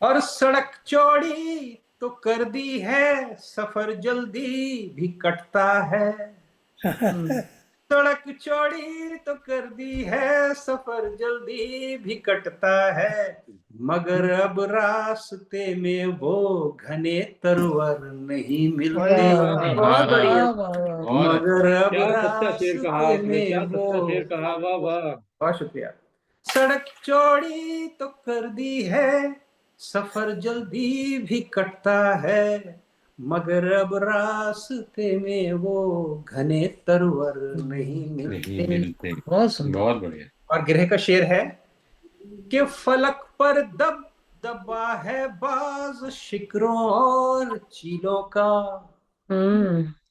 और सड़क चौड़ी तो कर दी है सफर जल्दी भी कटता है। सड़क चौड़ी तो कर दी है सफर जल्दी भी कटता है। मगर अब रास्ते में वो घने तरवर नहीं मिलते। मगर अब रास्ते में वो। बहुत शुक्रिया। सड़क चौड़ी तो कर दी है सफर जल्दी भी कटता है। मगर अब रास्ते में वो घने तरवर नहीं मिलते। बहुत बढ़िया। और ग्रह का शेर है कि फलक पर दब दबा है बाज शिकरों और चीलों का।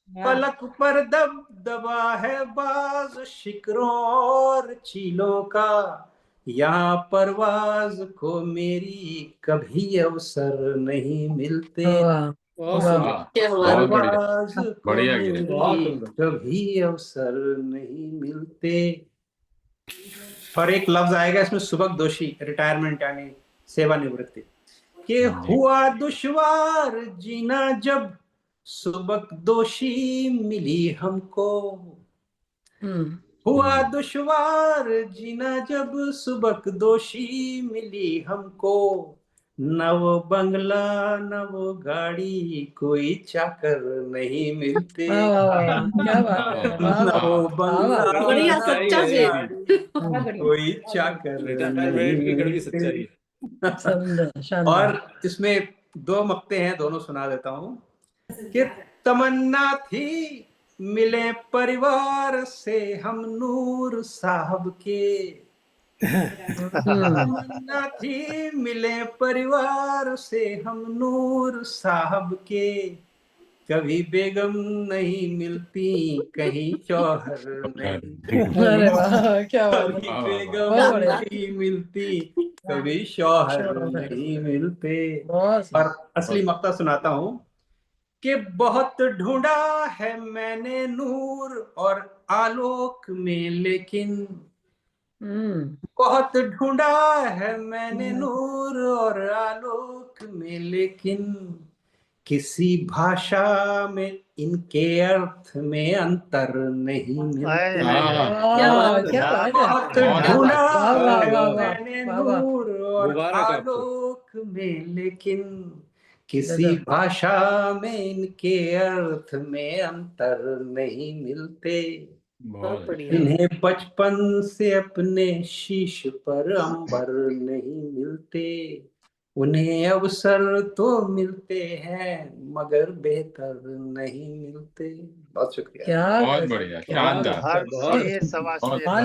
पलक पर दबा है बाज शिकरों और चीलों का, यहाँ परवाज को मेरी कभी अवसर नहीं मिलते। परवाज को मेरी कभी अवसर नहीं मिलते। और एक लफ्ज आएगा इसमें सुबक दोषी, रिटायरमेंट यानी सेवानिवृत्ति, कि हुआ दुश्वार जीना जब सुबक दोषी मिली हमको। हुआ दुश्वार जीना जब सुबक दोषी मिली हमको, न वो बंगला न वो गाड़ी कोई चाकर नहीं मिलते। न वो बंगला कोई चाकर नहीं मिलते। और इसमें दो मक्ते हैं, दोनों सुना देता हूँ। कि तमन्ना थी मिले परिवार से हम नूर साहब के, तमन्ना थी मिले परिवार से हम नूर साहब के, कभी बेगम नहीं मिलती कहीं शौहर नहीं, कभी बेगम नहीं मिलती कभी शौहर नहीं मिलते। और असली मक्ता सुनाता हूँ कि बहुत ढूंढा है मैंने नूर और आलोक में, लेकिन बहुत ढूंढा है मैंने नूर और आलोक में, लेकिन किसी भाषा में इनके अर्थ में अंतर नहीं मिलते। बहुत ढूंढा है मैंने नूर और आलोक में, लेकिन किसी भाषा में इनके अर्थ में अंतर नहीं मिलते। इन्हें बचपन से अपने शीश पर अंबर नहीं मिलते, उन्हें अवसर तो मिलते हैं मगर बेहतर नहीं मिलते। बहुत शुक्रिया। बहुत बढ़िया, शानदार।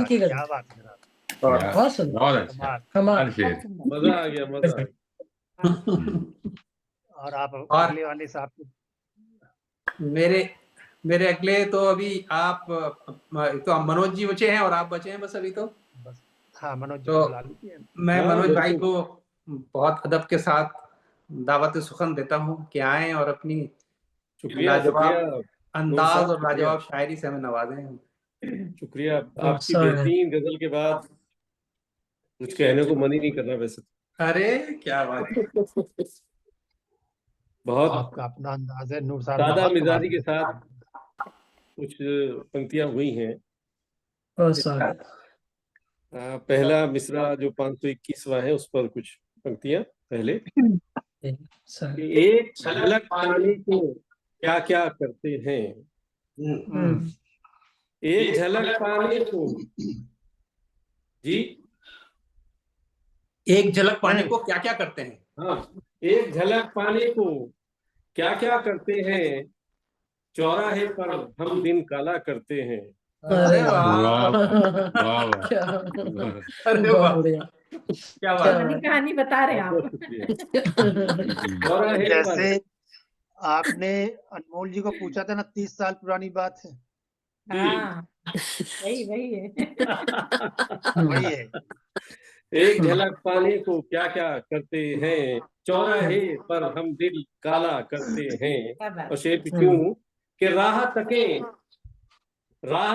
क्या बात है, बहुत अच्छा, कमाल। मजा आ गया, मजा। और आप अगले वाले साहब मेरे अगले तो अभी आप तो मनोज जी बचे हैं और आप बचे हैं बस अभी तो बस। हाँ, मनोज तो जी मैं मनोज भाई को बहुत अदब के साथ दावत सुखन देता हूँ कि आए और अपनी लाजवाब अंदाज और लाजवाब शायरी से हमें नवाजें। शुक्रिया। आपकी बेहतरीन गजल के बाद कुछ कहने को मन ही नहीं कर रहा वैसे। अरे क्या बात है। बहुत आपका अपना अंदाज है नूर साहब, सादा मिजाजी के साथ कुछ पंक्तियां हुई हैं। पहला मिसरा जो 521वां है उस पर कुछ पंक्तियां पहले। एक झलक पानी को क्या क्या करते हैं, एक झलक पानी को जी, एक झलक पानी को क्या क्या करते हैं। हाँ, एक झलक पानी को क्या क्या करते हैं, चौराहे पर हम दिन काला करते हैं। अरे वाह, अरे वाह, क्या बात, कहानी बता रहे हैं आप। जैसे आपने अनमोल जी को पूछा था ना, 30 साल पुरानी बात है। हाँ, वही है। वही है। एक झलक पानी को क्या क्या करते हैं, चौराहे पर हम दिल काला करते हैं। और शेर क्यों कि राह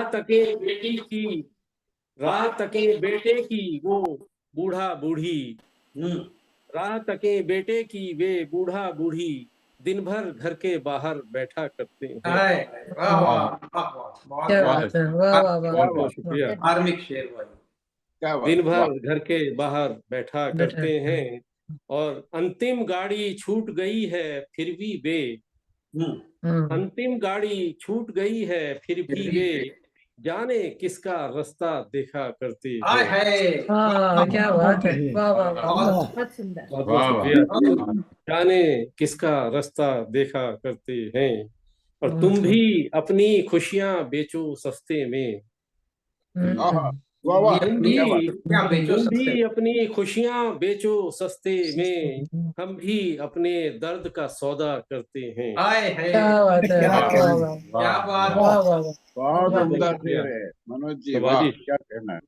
तके बेटी की, राह तके बेटे की वो बूढ़ा बूढ़ी, राह तके बेटे की वे बूढ़ा बूढ़ी, दिन भर घर के बाहर बैठा करते हैं। बहुत शुक्रिया। धार्मिक शेर भाई, दिन भर घर के बाहर बैठा करते हैं, और अंतिम गाड़ी छूट गई है फिर भी वे, अंतिम गाड़ी छूट गई है फिर भी वे, जाने किसका रास्ता देखा करते हैं। क्या बात है, वाह वाह वाह, बहुत सुंदर। जाने किसका रास्ता देखा करते हैं, और तुम भी अपनी खुशियां बेचो सस्ते में, वाह वाह, तुम क्या बात। भी अपनी खुशियां बेचो सस्ते में, हम भी अपने दर्द का सौदा करते हैं। आए है, क्या बात है, क्या वाह वाह क्या बात। वाह वाह वाह। बहुत वाह, उम्दा शुक्रिया शेर है मनोज जी, बाबा वाह जी। क्या कहना है।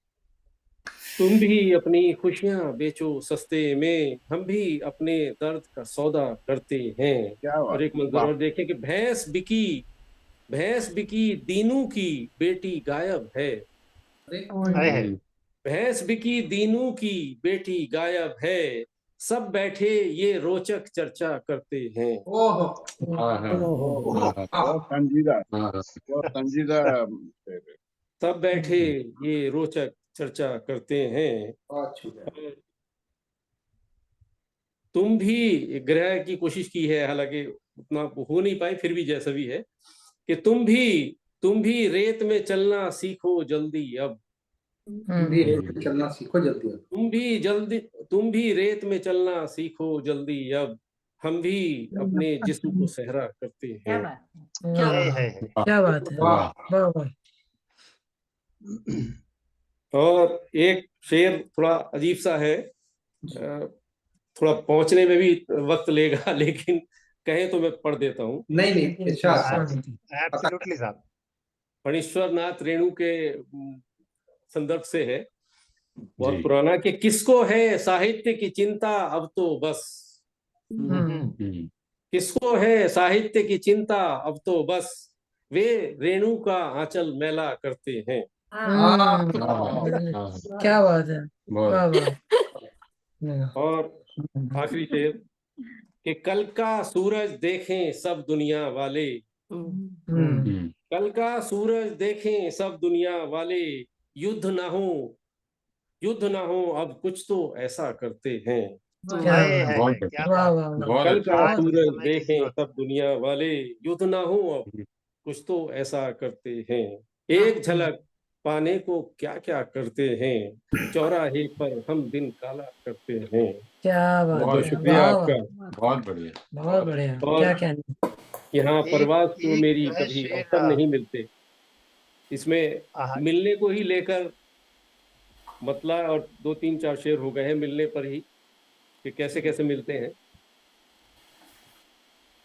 तुम भी अपनी खुशियां बेचो सस्ते में, हम भी अपने दर्द का सौदा करते हैं। क्या और बात, एक मंजर वाह। और देखें कि भैंस बिकी दीनू की बेटी गायब है। भैंस बिकी दीनू की बेटी गायब है, सब बैठे ये रोचक चर्चा करते हैं। ओहो, बहुत संजीदा, बहुत संजीदा शेर है। सब बैठे ये रोचक चर्चा करते हैं। तुम भी ग्रह की कोशिश की है, हालांकि उतना हो नहीं पाई, फिर भी जैसा भी है कि तुम भी रेत में चलना सीखो जल्दी अब। चलना सीखो जल्दी। तुम भी रेत में चलना सीखो जल्दी अब, हम भी अपने जिस्म को सहरा करते हैं। क्या बात है, वाह वाह। और एक शेर थोड़ा अजीब सा है, थोड़ा पहुंचने में भी वक्त लेगा, लेकिन कहें तो मैं पढ़ देता हूँ। नहीं एब्सोल्युटली साहब। फणीश्वर नाथ रेणु के संदर्भ से है, बहुत पुराना, कि किसको है साहित्य की चिंता अब तो बस। किसको है साहित्य की चिंता अब तो बस, वे रेणु का आंचल मैला करते हैं। क्या बात है, वाह वाह। और आखिरी शेर कि कल का सूरज देखें सब दुनिया वाले, कल का सूरज देखें सब दुनिया वाले, युद्ध ना हो अब कुछ तो ऐसा करते हैं। कल का सूरज देखें सब दुनिया वाले, युद्ध ना हो अब कुछ तो ऐसा करते हैं। एक झलक पाने को क्या क्या करते हैं, चौराहे पर हम दिन काला करते हैं। क्या बात है, बहुत शुक्रिया आपका, बहुत बढ़िया, बहुत बढ़िया। क्या कहना। यहाँ प्रवास को मेरी कभी अवसर नहीं मिलते, इसमें मिलने को ही लेकर मतला और 2-3-4 शेर हो गए हैं मिलने पर ही, कि कैसे कैसे मिलते हैं।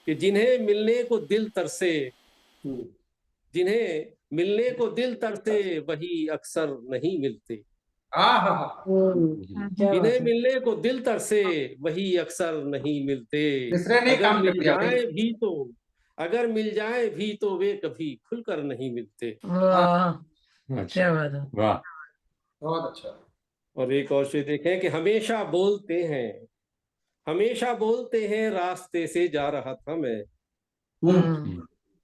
कि जिन्हें मिलने को दिल तरसे, जिन्हें मिलने को दिल तरसे वही अक्सर नहीं मिलते। जिन्हें मिलने को दिल तरसे वही अक्सर नहीं मिलते। अगर मिल जाए भी तो वे कभी खुलकर नहीं मिलते। क्या बात है, वाह, बहुत अच्छा। और एक और शेर देखें कि हमेशा बोलते हैं रास्ते से जा रहा था मैं।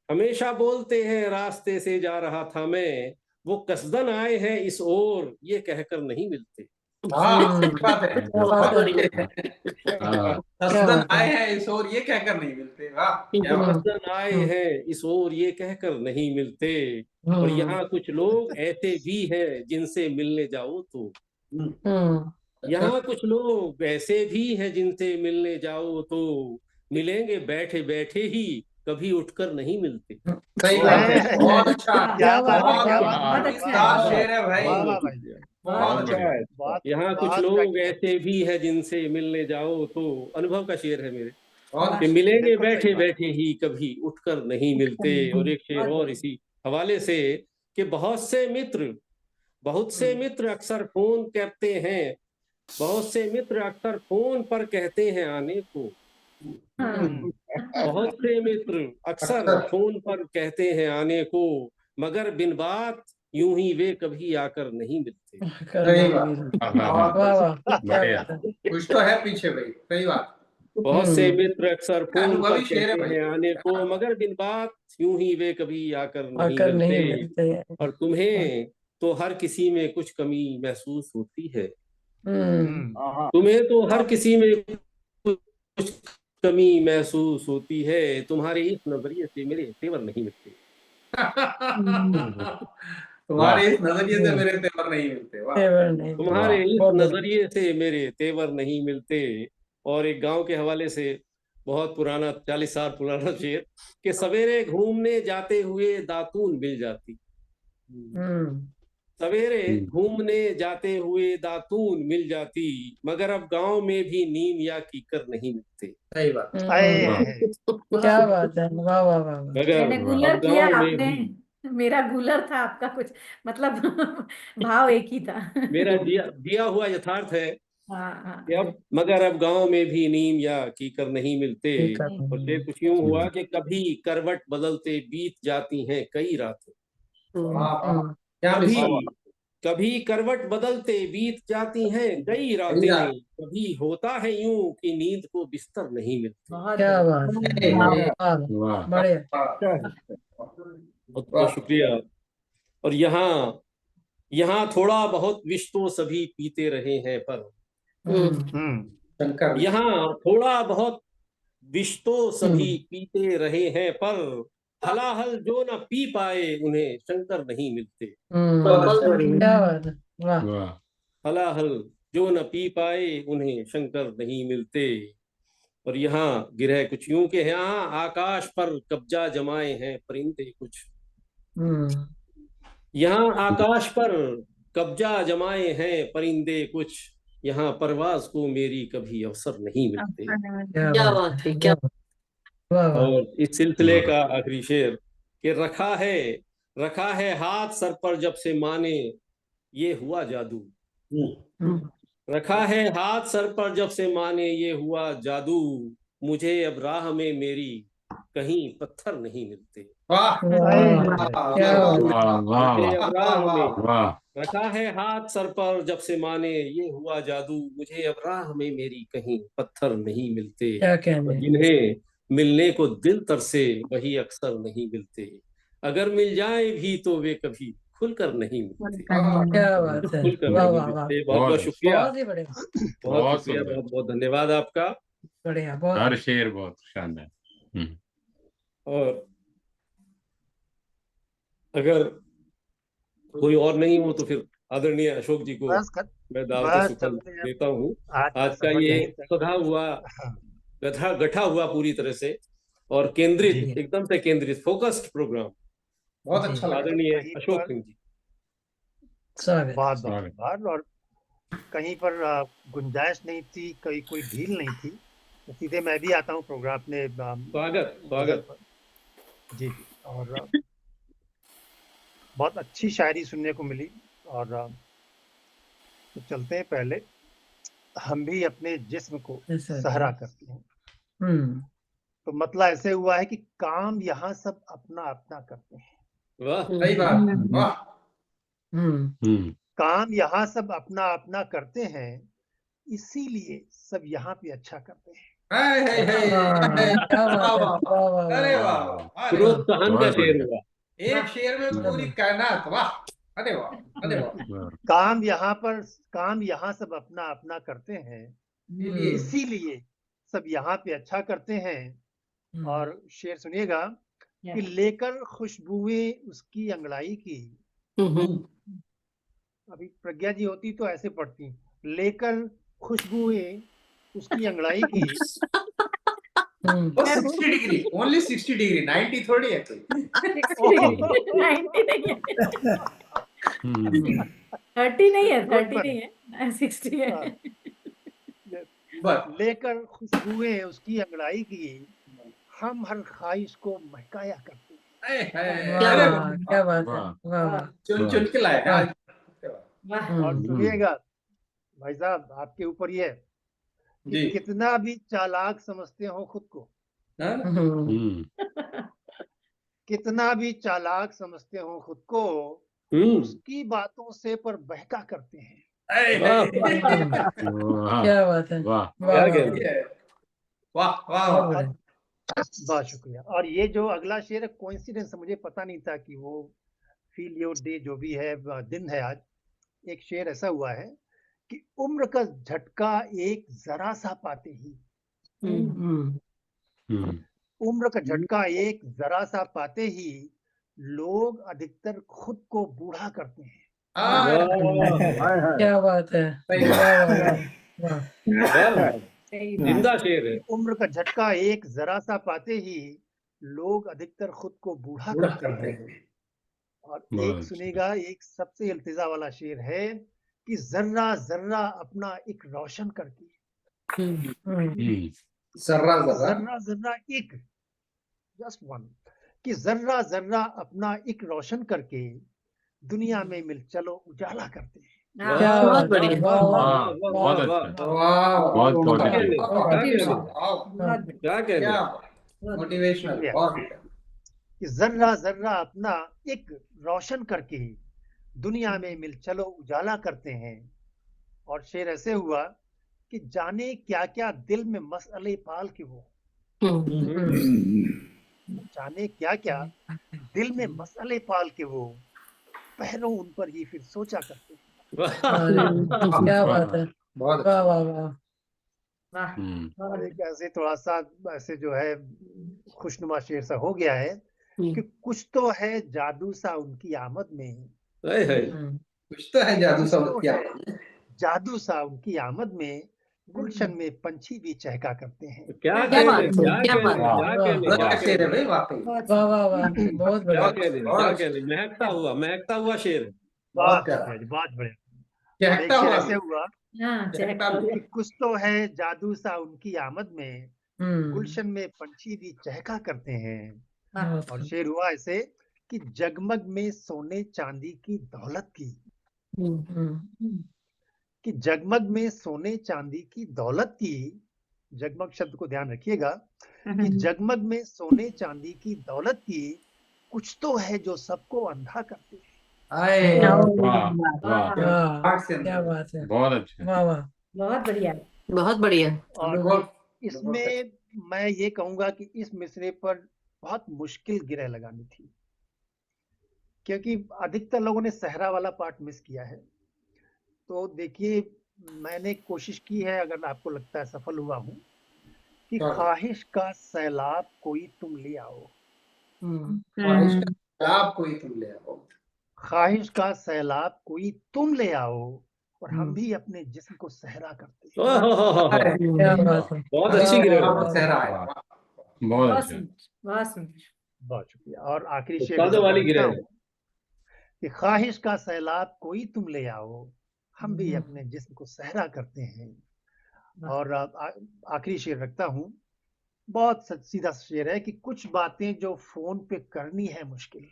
हमेशा बोलते हैं रास्ते से जा रहा था मैं, वो कसदन आए हैं इस ओर ये कहकर नहीं मिलते। बात है, कसदन आए हैं इस ओर ये कहकर नहीं मिलते। कसदन आए हैं इस ओर ये कहकर नहीं मिलते। और यहाँ कुछ लोग ऐसे भी हैं जिनसे मिलने जाओ तो, यहाँ कुछ लोग ऐसे भी हैं जिनसे मिलने जाओ तो, मिलेंगे बैठे बैठे ही कभी उठकर नहीं मिलते। सही बात है, बहुत अच्छा, क्या बात है, क्या बहुत अच्छा शेर है भाई, बहुत अच्छा है। यहाँ कुछ लोग ऐसे भी हैं जिनसे मिलने जाओ तो, अनुभव का शेर है मेरे, कि मिलेंगे बैठे बैठे ही कभी उठकर नहीं मिलते। और एक शेर और इसी हवाले से, कि बहुत से मित्र अक्सर फोन करते हैं, बहुत से मित्र अक्सर फोन पर कहते हैं आने को। बहुत से मित्र अक्सर फोन पर कहते हैं आने को, मगर बिन बात यूं ही वे कभी आकर नहीं मिलते। कुछ तो है पीछे भाई, सही बात। बहुत से मित्र अक्सर फोन पर कहते हैं आने को, मगर बिन बात यूं ही वे कभी आकर नहीं मिलते। और तुम्हें तो हर किसी में कुछ कमी महसूस होती है, तुम्हें तो हर किसी में कुछ कमी महसूस होती है, तुम्हारे इस नजरिए से मेरे तेवर नहीं मिलते। तुम्हारे इस नजरिए से मेरे तेवर नहीं मिलते। तुम्हारे इस नजरिए से मेरे तेवर नहीं मिलते। और एक गांव के हवाले से बहुत पुराना 40 साल पुराना शेर, कि सवेरे घूमने जाते हुए दातून मिल जाती, सवेरे घूमने जाते हुए दातून मिल जाती, मगर अब गांव में भी नीम या कीकर नहीं मिलते। सही बात। क्या बात है, वाह वाह वाह। मैंने मगर गूलर अब किया, गांव में आपने भी मेरा गूलर था, आपका कुछ मतलब भाव एक ही था। मेरा दिया हुआ यथार्थ है हाँ कि अब मगर अब गांव में भी नीम या कीकर नहीं मिलते। और शेर कुछ यूं हुआ कि कभी करवट बदलते बीत जाती हैं कई रातें। कभी करवट बदलते बीत जाती हैं कई रातें, कभी होता है यूं कि नींद को बिस्तर नहीं मिलते। क्या बात है, बढ़िया। बहुत बहुत शुक्रिया। और यहाँ थोड़ा बहुत विष तो सभी पीते रहे हैं, पर यहाँ थोड़ा बहुत विष तो सभी पीते रहे हैं, पर हलाहल जो न पी पाए उन्हें शंकर नहीं मिलते। क्या बात है, वाह। हलाहल जो न पी पाए उन्हें शंकर नहीं मिलते। और यहाँ गिरह कुछ यूं के यहाँ आकाश पर कब्जा जमाए हैं परिंदे कुछ। यहाँ आकाश पर कब्जा जमाए हैं परिंदे कुछ, यहाँ परवाज को मेरी कभी अवसर नहीं मिलते। क्या बात है, क्या और इस सिलसिले का आखिरी शेर कि रखा है हाथ सर पर जब से माने ये हुआ जादू। रखा है हाथ सर पर जब से माने ये हुआ जादू, मुझे अब राह में मेरी कहीं पत्थर नहीं मिलते। रखा है हाथ सर पर जब से माने ये हुआ जादू, मुझे अब राह में मेरी कहीं पत्थर नहीं मिलते। जिन्हें मिलने को दिल तरसे वही अक्सर नहीं मिलते, अगर मिल जाए भी तो वे कभी खुलकर नहीं मिलते। क्या बात है, वाह वाह वाह। बहुत बहुत शुक्रिया, बहुत ही बढ़िया, बहुत शुक्रिया, बहुत बहुत धन्यवाद आपका। बढ़िया, बहुत हर शेर बहुत शानदार। और अगर कोई और नहीं हो तो फिर आदरणीय अशोक जी को मैं दावत सुखल देता हूँ। आज का ये गठा हुआ पूरी तरह से और केंद्रित, एकदम से केंद्रित, फोकस्ड प्रोग्राम। बहुत अच्छा लगा। आदरणीय अशोक सिंह जी, बहुत धन्यवाद। और कहीं पर गुंजाइश नहीं थी, कोई ढील नहीं थी, तो सीधे मैं भी आता हूँ प्रोग्राम अपने। स्वागत जी। और बहुत अच्छी शायरी सुनने को मिली। और तो चलते हैं, पहले हम भी अपने जिस्म को सहरा करते हैं। तो मतलब ऐसे हुआ है कि काम यहाँ सब अपना अपना करते हैं। वाह, सही बात, वाह। काम यहाँ सब अपना अपना करते हैं, इसीलिए सब यहाँ पे अच्छा करते हैं। अरे वाह, प्रोत्साहन का शेर हुआ, एक शेर में पूरी कायनात। वाह, अरे वाह, अरे वाह। काम यहाँ सब अपना अपना करते हैं, इसीलिए सब यहाँ पे अच्छा करते हैं। और शेर सुनिएगा कि लेकर खुशबुएं उसकी अंगड़ाई की। अभी प्रज्ञा जी होती तो ऐसे पढ़ती, लेकर खुशबुएं उसकी अंगड़ाई की। 60 डिग्री, ओनली 60 डिग्री, 90 थोड़ी है कोई। 90 नहीं है, 30 नहीं है, 30 नहीं है, 60 है। लेकर खुशबुएं उसकी अंगड़ाई की, हम हर ख्वाहिश को महकाया करते हैं। क्या बात है, वाह। चुन के लाए। और सुनिएगा भाई साहब, आपके ऊपर ये कि कितना भी चालाक समझते हो खुद को, कितना भी चालाक समझते हो खुद को, उसकी बातों से पर बहका करते हैं। क्या बात है, वाह, बहुत शुक्रिया। और ये जो अगला शेर है, कोइंसिडेंस, मुझे पता नहीं था कि वो फील योर डे जो भी है दिन है आज। एक शेर ऐसा हुआ है कि उम्र का झटका एक जरा सा पाते ही, उम्र का झटका एक जरा सा पाते ही, लोग अधिकतर खुद को बूढ़ा करते हैं। क्या बात है, जिंदा शेर है। उम्र का झटका एक जरा सा पाते ही, लोग अधिकतर खुद को बूढ़ा करते हैं। और एक सुनिएगा, एक सबसे इल्तिजा वाला शेर है कि जर्रा जर्रा अपना एक रोशन करके, जर्रा जर्रा जर्रा जर्रा एक, जस्ट वन, कि जर्रा जर्रा अपना एक रोशन करके दुनिया में मिल चलो उजाला करते हैं। बहुत बढ़िया। बहुत अच्छा, बहुत क्या कहने, मोटिवेशनल। कि जर्रा जर्रा अपना एक रोशन करके दुनिया में मिल चलो उजाला करते हैं। और शेर ऐसे हुआ कि जाने क्या क्या दिल में मसले पाल के वो, जाने क्या क्या दिल में मसले पाल के वो, पहरों उन पर ही फिर सोचा करते हैं। क्या बात है, बहुत वाह वाह वाह। और एक ऐसे थोड़ा सा ऐसे जो है खुशनुमा शेर सा हो गया है कि कुछ तो है जादू सा उनकी आमद में, कुछ तो है जादू सा उनकी आमद में, जादू सा उनकी आमद में, गुलशन में पंछी भी चहका करते हैं। क्या क्या कहने, बात है, क्या क्या कहने, बात क्या कहने, क्या शेर है कहने, भाई, वाकई वाह वाह वाह, बहुत क्या बढ़िया। कहने, क्या कहने, महकता हुआ शेर। बहुत बढ़िया, बहुत बढ़िया। एक शेर ऐसे हुआ कि कुछ तो है जादू सा उनकी आमद में, गुलशन में पंछी भी चहका करते हैं। और शेर हुआ ऐसे कि जगमग में सोने चांदी की दौलत की, कि जगमग में सोने चांदी की दौलत की, जगमग शब्द को ध्यान रखिएगा, कि जगमग में सोने चांदी की दौलत की, कुछ तो है जो सबको अंधा करते हैं। क्या बात है, बहुत अच्छा, वाह वाह, बहुत बढ़िया, बहुत बढ़िया। और इसमें मैं ये कहूंगा कि इस मिसरे पर बहुत मुश्किल गिरह लगानी थी, क्योंकि अधिकतर लोगों ने सहरा वाला पार्ट मिस किया है। तो देखिए, मैंने कोशिश की है, अगर आपको लगता है सफल हुआ हूं, कि ख्वाहिश का सैलाब कोई तुम ले आओ, ख्वाहिश का सैलाब कोई तुम ले आओ, ख्वाहिश का सैलाब कोई तुम ले आओ, और हम भी अपने जिस्म को सहरा करते हैं। क्या बात है, बहुत अच्छी गिरह, सहरा है, बहुत अच्छा, बहुत शुक्रिया। और आखिरी शेर उस्तादों वाली गिरह है। कि ख्वाहिश का सैलाब कोई तुम ले आओ, हम भी अपने जिस्म को सहरा करते हैं। और आखिरी शेर रखता हूँ, बहुत सीधा शेर है कि कुछ बातें जो फोन पे करनी है मुश्किल,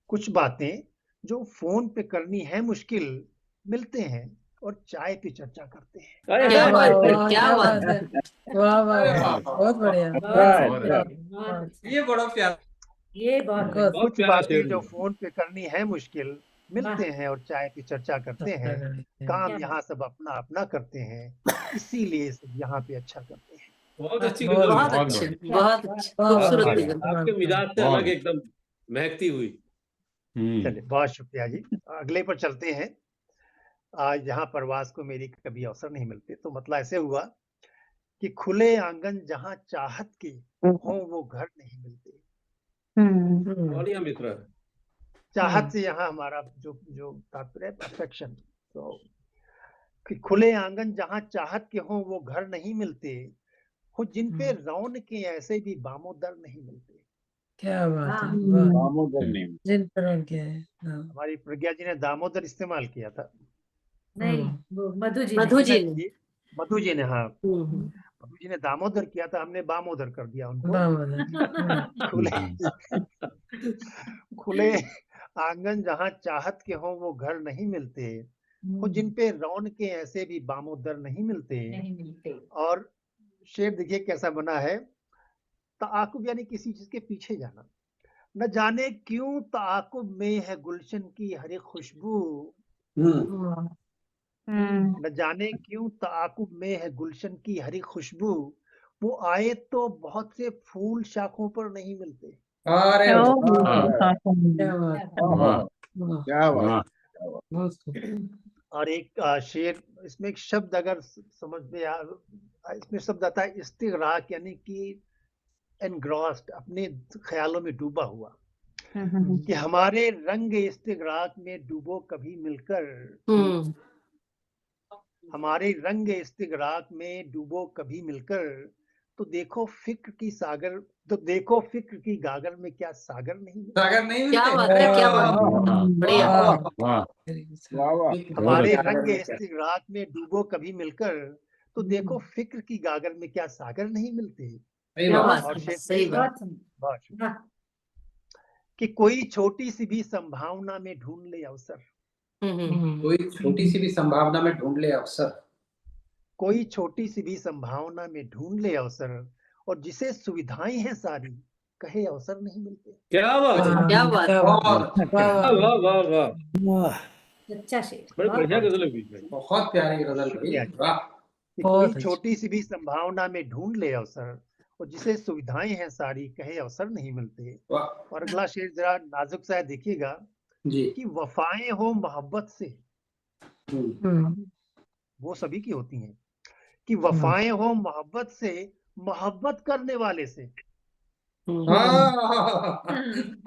कुछ बातें जो फोन पे करनी है मुश्किल, मिलते हैं और चाय पे चर्चा करते हैं। क्या बात है, क्या बात है, वाह वाह, बहुत बढ़िया, ये बड़ा प्यारा, ये बहुत कुछ बातें जो फोन पे करनी है मुश्किल, मिलते हैं और चाय पे चर्चा करते हैं, काम यहाँ सब अपना अपना करते हैं, इसीलिए सब यहाँ पे अच्छा करते हैं। बहुत अच्छी, बहुत अच्छे, बहुत खूबसूरत गजल, आपके मिजाज से अलग एकदम महकती हुई। चलिए, बहुत शुक्रिया जी। अगले पर चलते हैं। आज यहाँ परवास को मेरी कभी अवसर नहीं मिलते, तो मतलब ऐसे हुआ कि खुले आंगन जहाँ चाहत के हों वो घर नहीं मिलते। बढ़िया मित्र, चाहत से यहाँ हमारा जो तात्पर्य अफेक्शन, तो कि खुले आंगन जहाँ चाहत के हों वो घर नहीं मिलते, हो जिन पे रौनकें ऐसे भी बामोदर नहीं मिलते। क्या बात है, दामोदर नहीं, जिन पर उनके हमारी प्रज्ञा जी ने दामोदर इस्तेमाल किया था। नहीं, वो मधु जी मधु जी ने, हाँ, मधु जी ने दामोदर किया था, हमने बामोदर कर दिया उनको। खुले आंगन जहाँ चाहत के हों वो घर नहीं मिलते, हो जिन पे रौनकें ऐसे भी बामोदर नहीं मिलते। और शेर देखिए कैसा बना है, ताकुब यानी किसी चीज के पीछे जाना, न जाने क्यों ताकुब में है गुलशन की हर एक खुशबू, न जाने क्यों ताकुब में है गुलशन की हर एक खुशबू, वो आए तो बहुत से फूल शाखों पर नहीं मिलते। अरे क्या बात। और एक शेर, इसमें एक शब्द अगर समझ में इसमें शब्द आता है इस्तिगराक, यानी कि एनग्रॉस्ड, अपने ख्यालों में डूबा हुआ, कि हमारे रंग इस्तिगराक में डूबो कभी मिलकर, हमारे रंग इस्तिगराक में डूबो कभी मिलकर, तो देखो फिक्र की सागर, तो देखो फिक्र की गागर में क्या सागर नहीं मिलते? सागर नहीं क्या मिलते। बात है, क्या बात है, बढ़िया। वाह वाह वाह हमारे बहुत रंग इस्तिगराक में डूबो कभी मिलकर, तो देखो फिक्र की गागर में क्या सागर नहीं मिलते? सही क्या बात। बात और है, शेर सही सुनिएगा, बात। बहुत वाह, कि कोई छोटी सी भी संभावना में ढूंढ ले अवसर, कोई छोटी सी भी संभावना में ढूंढ ले अवसर, कोई छोटी सी भी संभावना में ढूंढ ले अवसर, और जिसे सुविधाएं हैं सारी कहे अवसर नहीं मिलते। क्या बात है, क्या बात है, बहुत वाह वाह वाह वाह, वाह सच्चा शेर, बड़े बहुत बढ़िया गजल है बीच में। बहुत प्यारी गजल भाई। शुक्रिया। वाह कि बहुत कोई अच्छी। छोटी सी भी संभावना में ढूंढ ले अवसर, और जिसे सुविधाएं हैं सारी कहे अवसर नहीं मिलते। वाह और अगला शेर जरा नाजुक सा है, देखिएगा, जी। कि वफाएं हो मोहब्बत से, वो सभी की होती हैं, कि वफाएं हो मोहब्बत से, मोहब्बत करने वाले से। हाँ,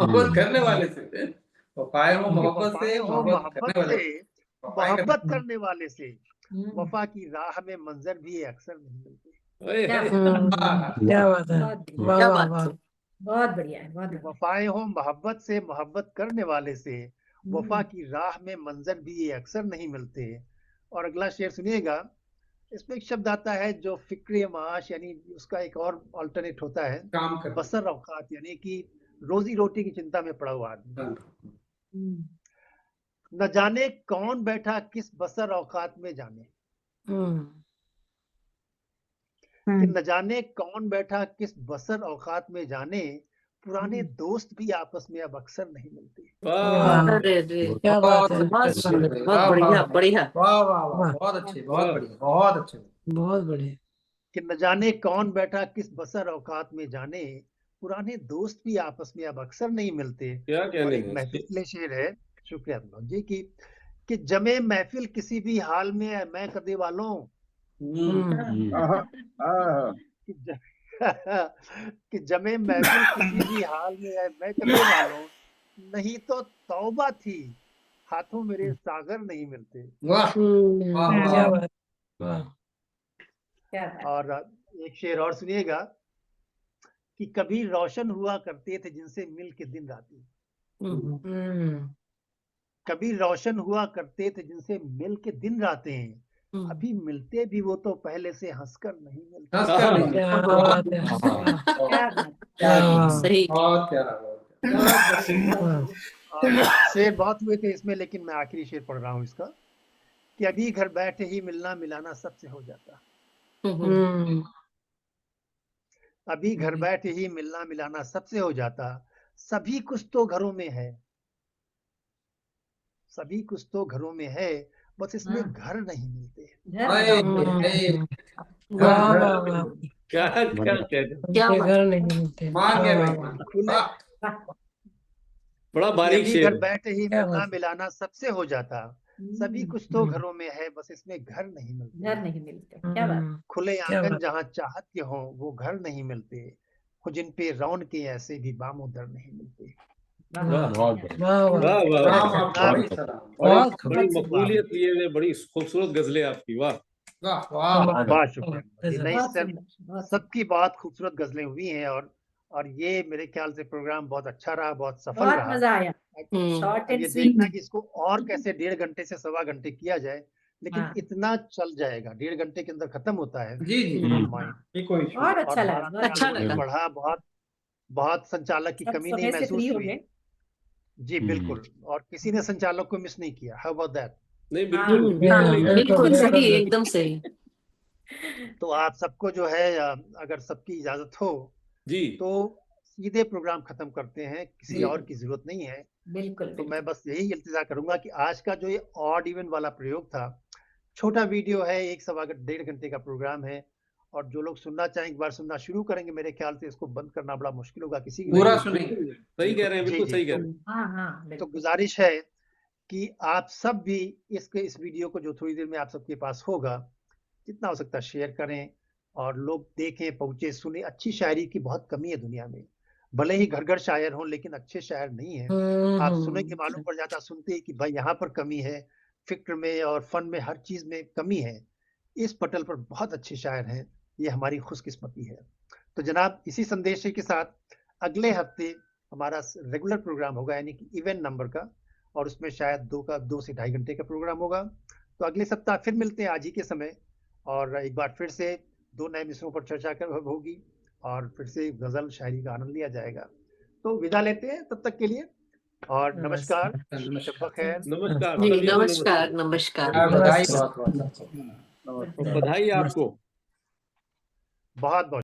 मोहब्बत करने वाले से, वफाएं हो कि मोहब्बत वफाएं से, हो मोहब्बत करने मोहब्बत वाले से, से, वफाएं मोहब्बत करने करने वाले से, वफा की राह में मंजर भी अक्सर नहीं मिलते। ओए, क्या हे, क्या बात है, बहुत वाह क्या वाह बात वाह। है। बहुत बढ़िया है, बहुत कि बढ़िया। वफाएं हो मोहब्बत से, मोहब्बत करने वाले से, वफा की राह में मंजर भी ये अक्सर नहीं मिलते। और अगला शेर सुनिएगा, इसमें एक शब्द आता है जो फिक्र माश, यानी उसका एक और अल्टरनेट होता है काम कर बसर औकात, यानी कि रोजी रोटी की चिंता में पड़ा हुआ आदमी। न जाने कौन बैठा किस बसर औकात में जाने, कि न जाने कौन बैठा किस बसर औकात में जाने, पुराने दोस्त भी आपस में अब अक्सर नहीं मिलते। वाह, अरे रे, क्या बात है, बहुत अच्छे सुंदर, भाई, बहुत वाह, बढ़िया, वाह, बढ़िया। वाह वाह वाह, वाह। बहुत अच्छे, बहुत वाह। बढ़िया, बहुत अच्छे। बहुत बढ़िया। कि न जाने कौन बैठा किस बसर औकात में जाने, पुराने दोस्त भी आपस में अब अक्सर नहीं मिलते। क्या और कहने एक हैं महफिल इसके। के लिए शेर है, शुक्रिया विनोद जी, कि जमे महफिल किसी भी हाल में है मैं कदे वालों, आहा, आहा, कि ज- कि जमे महफिल किसी भी हाल में है मैं कदे वालों, नहीं तो तौबा थी हाथों मेरे सागर नहीं मिलते। वाह वाह क्या वाह, बात, वाह। क्या बात। और एक शेर और सुनिएगा, कि कभी रोशन हुआ करते थे जिनसे मिल के दिन राती, कभी रोशन हुआ करते थे जिनसे मिल के दिन रातें हैं, अभी मिलते भी वो तो पहले से हंसकर नहीं मिलते। हंसकर नहीं, क्या बात है, वाह, वाह, क्या बात, क्या वाह, सही। बहुत प्यारा, बहुत प्यारा। बहुत बढ़िया। वाह। और शेर बहुत हुए थे इसमें, लेकिन मैं आखिरी शेर पढ़ रहा हूँ इसका, कि अभी घर बैठे ही मिलना मिलाना सबसे हो जाता, अभी घर बैठे ही मिलना मिलाना सबसे हो जाता, सभी कुछ तो घरों में है, सभी कुछ तो घरों में है, बस इसमें घर नहीं मिलते। घर अरे, नहीं। अरे, वाह घर, वाह वाह। क्या क्या कहते हैं, क्या उनके बात घर है। नहीं मिलते, मान वाह गए वाह भाई, वाह। खुले वाह, बड़ा कि बारीक अभी शेर घर है। बैठे ही क्या मिलना बात, मिलाना सबसे हो जाता, सभी कुछ तो घरों में है, बस इसमें घर नहीं मिलते। घर नहीं मिलते, क्या बात। खुले क्या आंगन बात, जहाँ चाहत के हों वो घर नहीं मिलते, हो जिन पे रौन के ऐसे भी बामोदर नहीं मिलते। वाह, वाह बहुत बढ़िया। वाह वाह। वाह वाह वाह, सलाम आपको सलाम, भाई, सलाम, बड़ी बहुत बड़ी खूब, मकबूलियत लिए हुए बड़ी खूबसूरत गजलें आपकी। वाह वाह वाह, बहुत शुक्रिया जी। नहीं बहुत सर, सुंदर, बहुत सुंदर। सबकी बहुत खूबसूरत गजलें हुई हैं, और ये मेरे ख्याल से प्रोग्राम बहुत अच्छा रहा, बहुत सफल बहुत रहा। मजा आया, शॉर्ट अब एंड ये स्वीट। देखना कि इसको और कैसे 1.5 घंटे से 1.25 घंटे किया जाए, लेकिन हाँ, इतना चल जाएगा, 1.5 घंटे के अंदर खत्म होता है। जी जी, डोंट माइंड। ये कोई इशू बहुत नहीं। अच्छा और लगा, बड़ा बहुत अच्छा अच्छा लगा। बढ़ा, बहुत बहुत संचालक की सब कमी नहीं समय से फ्री महसूस हो हुई। गए। जी बिल्कुल, और किसी ने संचालक को मिस नहीं किया। How about that? नहीं, हाँ, बिल्कुल बिल्कुल हाँ, नहीं बिल्कुल करते। बिल्कुल बिल्कुल सही, बिल्कुल। एकदम सही। तो आप सबको जो है, अगर सबकी इजाजत हो जी तो सीधे प्रोग्राम खत्म करते हैं, किसी जी और की जरूरत नहीं है। बिल्कुल तो मैं बिल्कुल। बस यही इल्तिजा करूंगा कि आज का जो ये ऑड इवन वाला प्रयोग था, छोटा वीडियो है, 1-1.25 घंटे का प्रोग्राम है, और जो लोग सुनना चाहें एक बार सुनना शुरू करेंगे, मेरे ख्याल से इसको बंद करना बड़ा मुश्किल होगा किसी के लिए। पूरा नहीं, सुनेंगे। बिल्कुल सही कह रहे हैं, जी बिल्कुल जी, सही कह रहे हैं। हाँ हाँ तो बिल्कुल। गुजारिश है कि आप सब भी इस वीडियो को जो थोड़ी देर में आप सबके पास होगा, जितना हो सकता है शेयर करें, और लोग देखें, पहुंचे, सुने। अच्छी शायरी की बहुत कमी है दुनिया में, भले ही घर घर शायर हों, लेकिन अच्छे शायर नहीं है। आप सुनेंगे मालूम पड़ जाता सुनते ही कि भाई यहाँ पर कमी है, फिक्र में और फन में, हर चीज में कमी है। इस पटल पर बहुत अच्छे शायर हैं, ये हमारी खुशकिस्मती है। तो जनाब, इसी संदेश के साथ अगले हफ्ते हमारा रेगुलर प्रोग्राम होगा, यानी कि इवेंट नंबर का, और उसमें शायद 2 से 2.5 घंटे का प्रोग्राम होगा। तो अगले सप्ताह फिर मिलते हैं आज ही के समय, और एक बार फिर से 2 नए मिसरों पर चर्चा होगी और फिर से गजल शायरी का आनंद लिया जाएगा। तो विदा लेते हैं तब तक के लिए, और नमस्कार, शब खैर। नमस्कार। नमस्कार। बधाई आपको। बहुत बहुत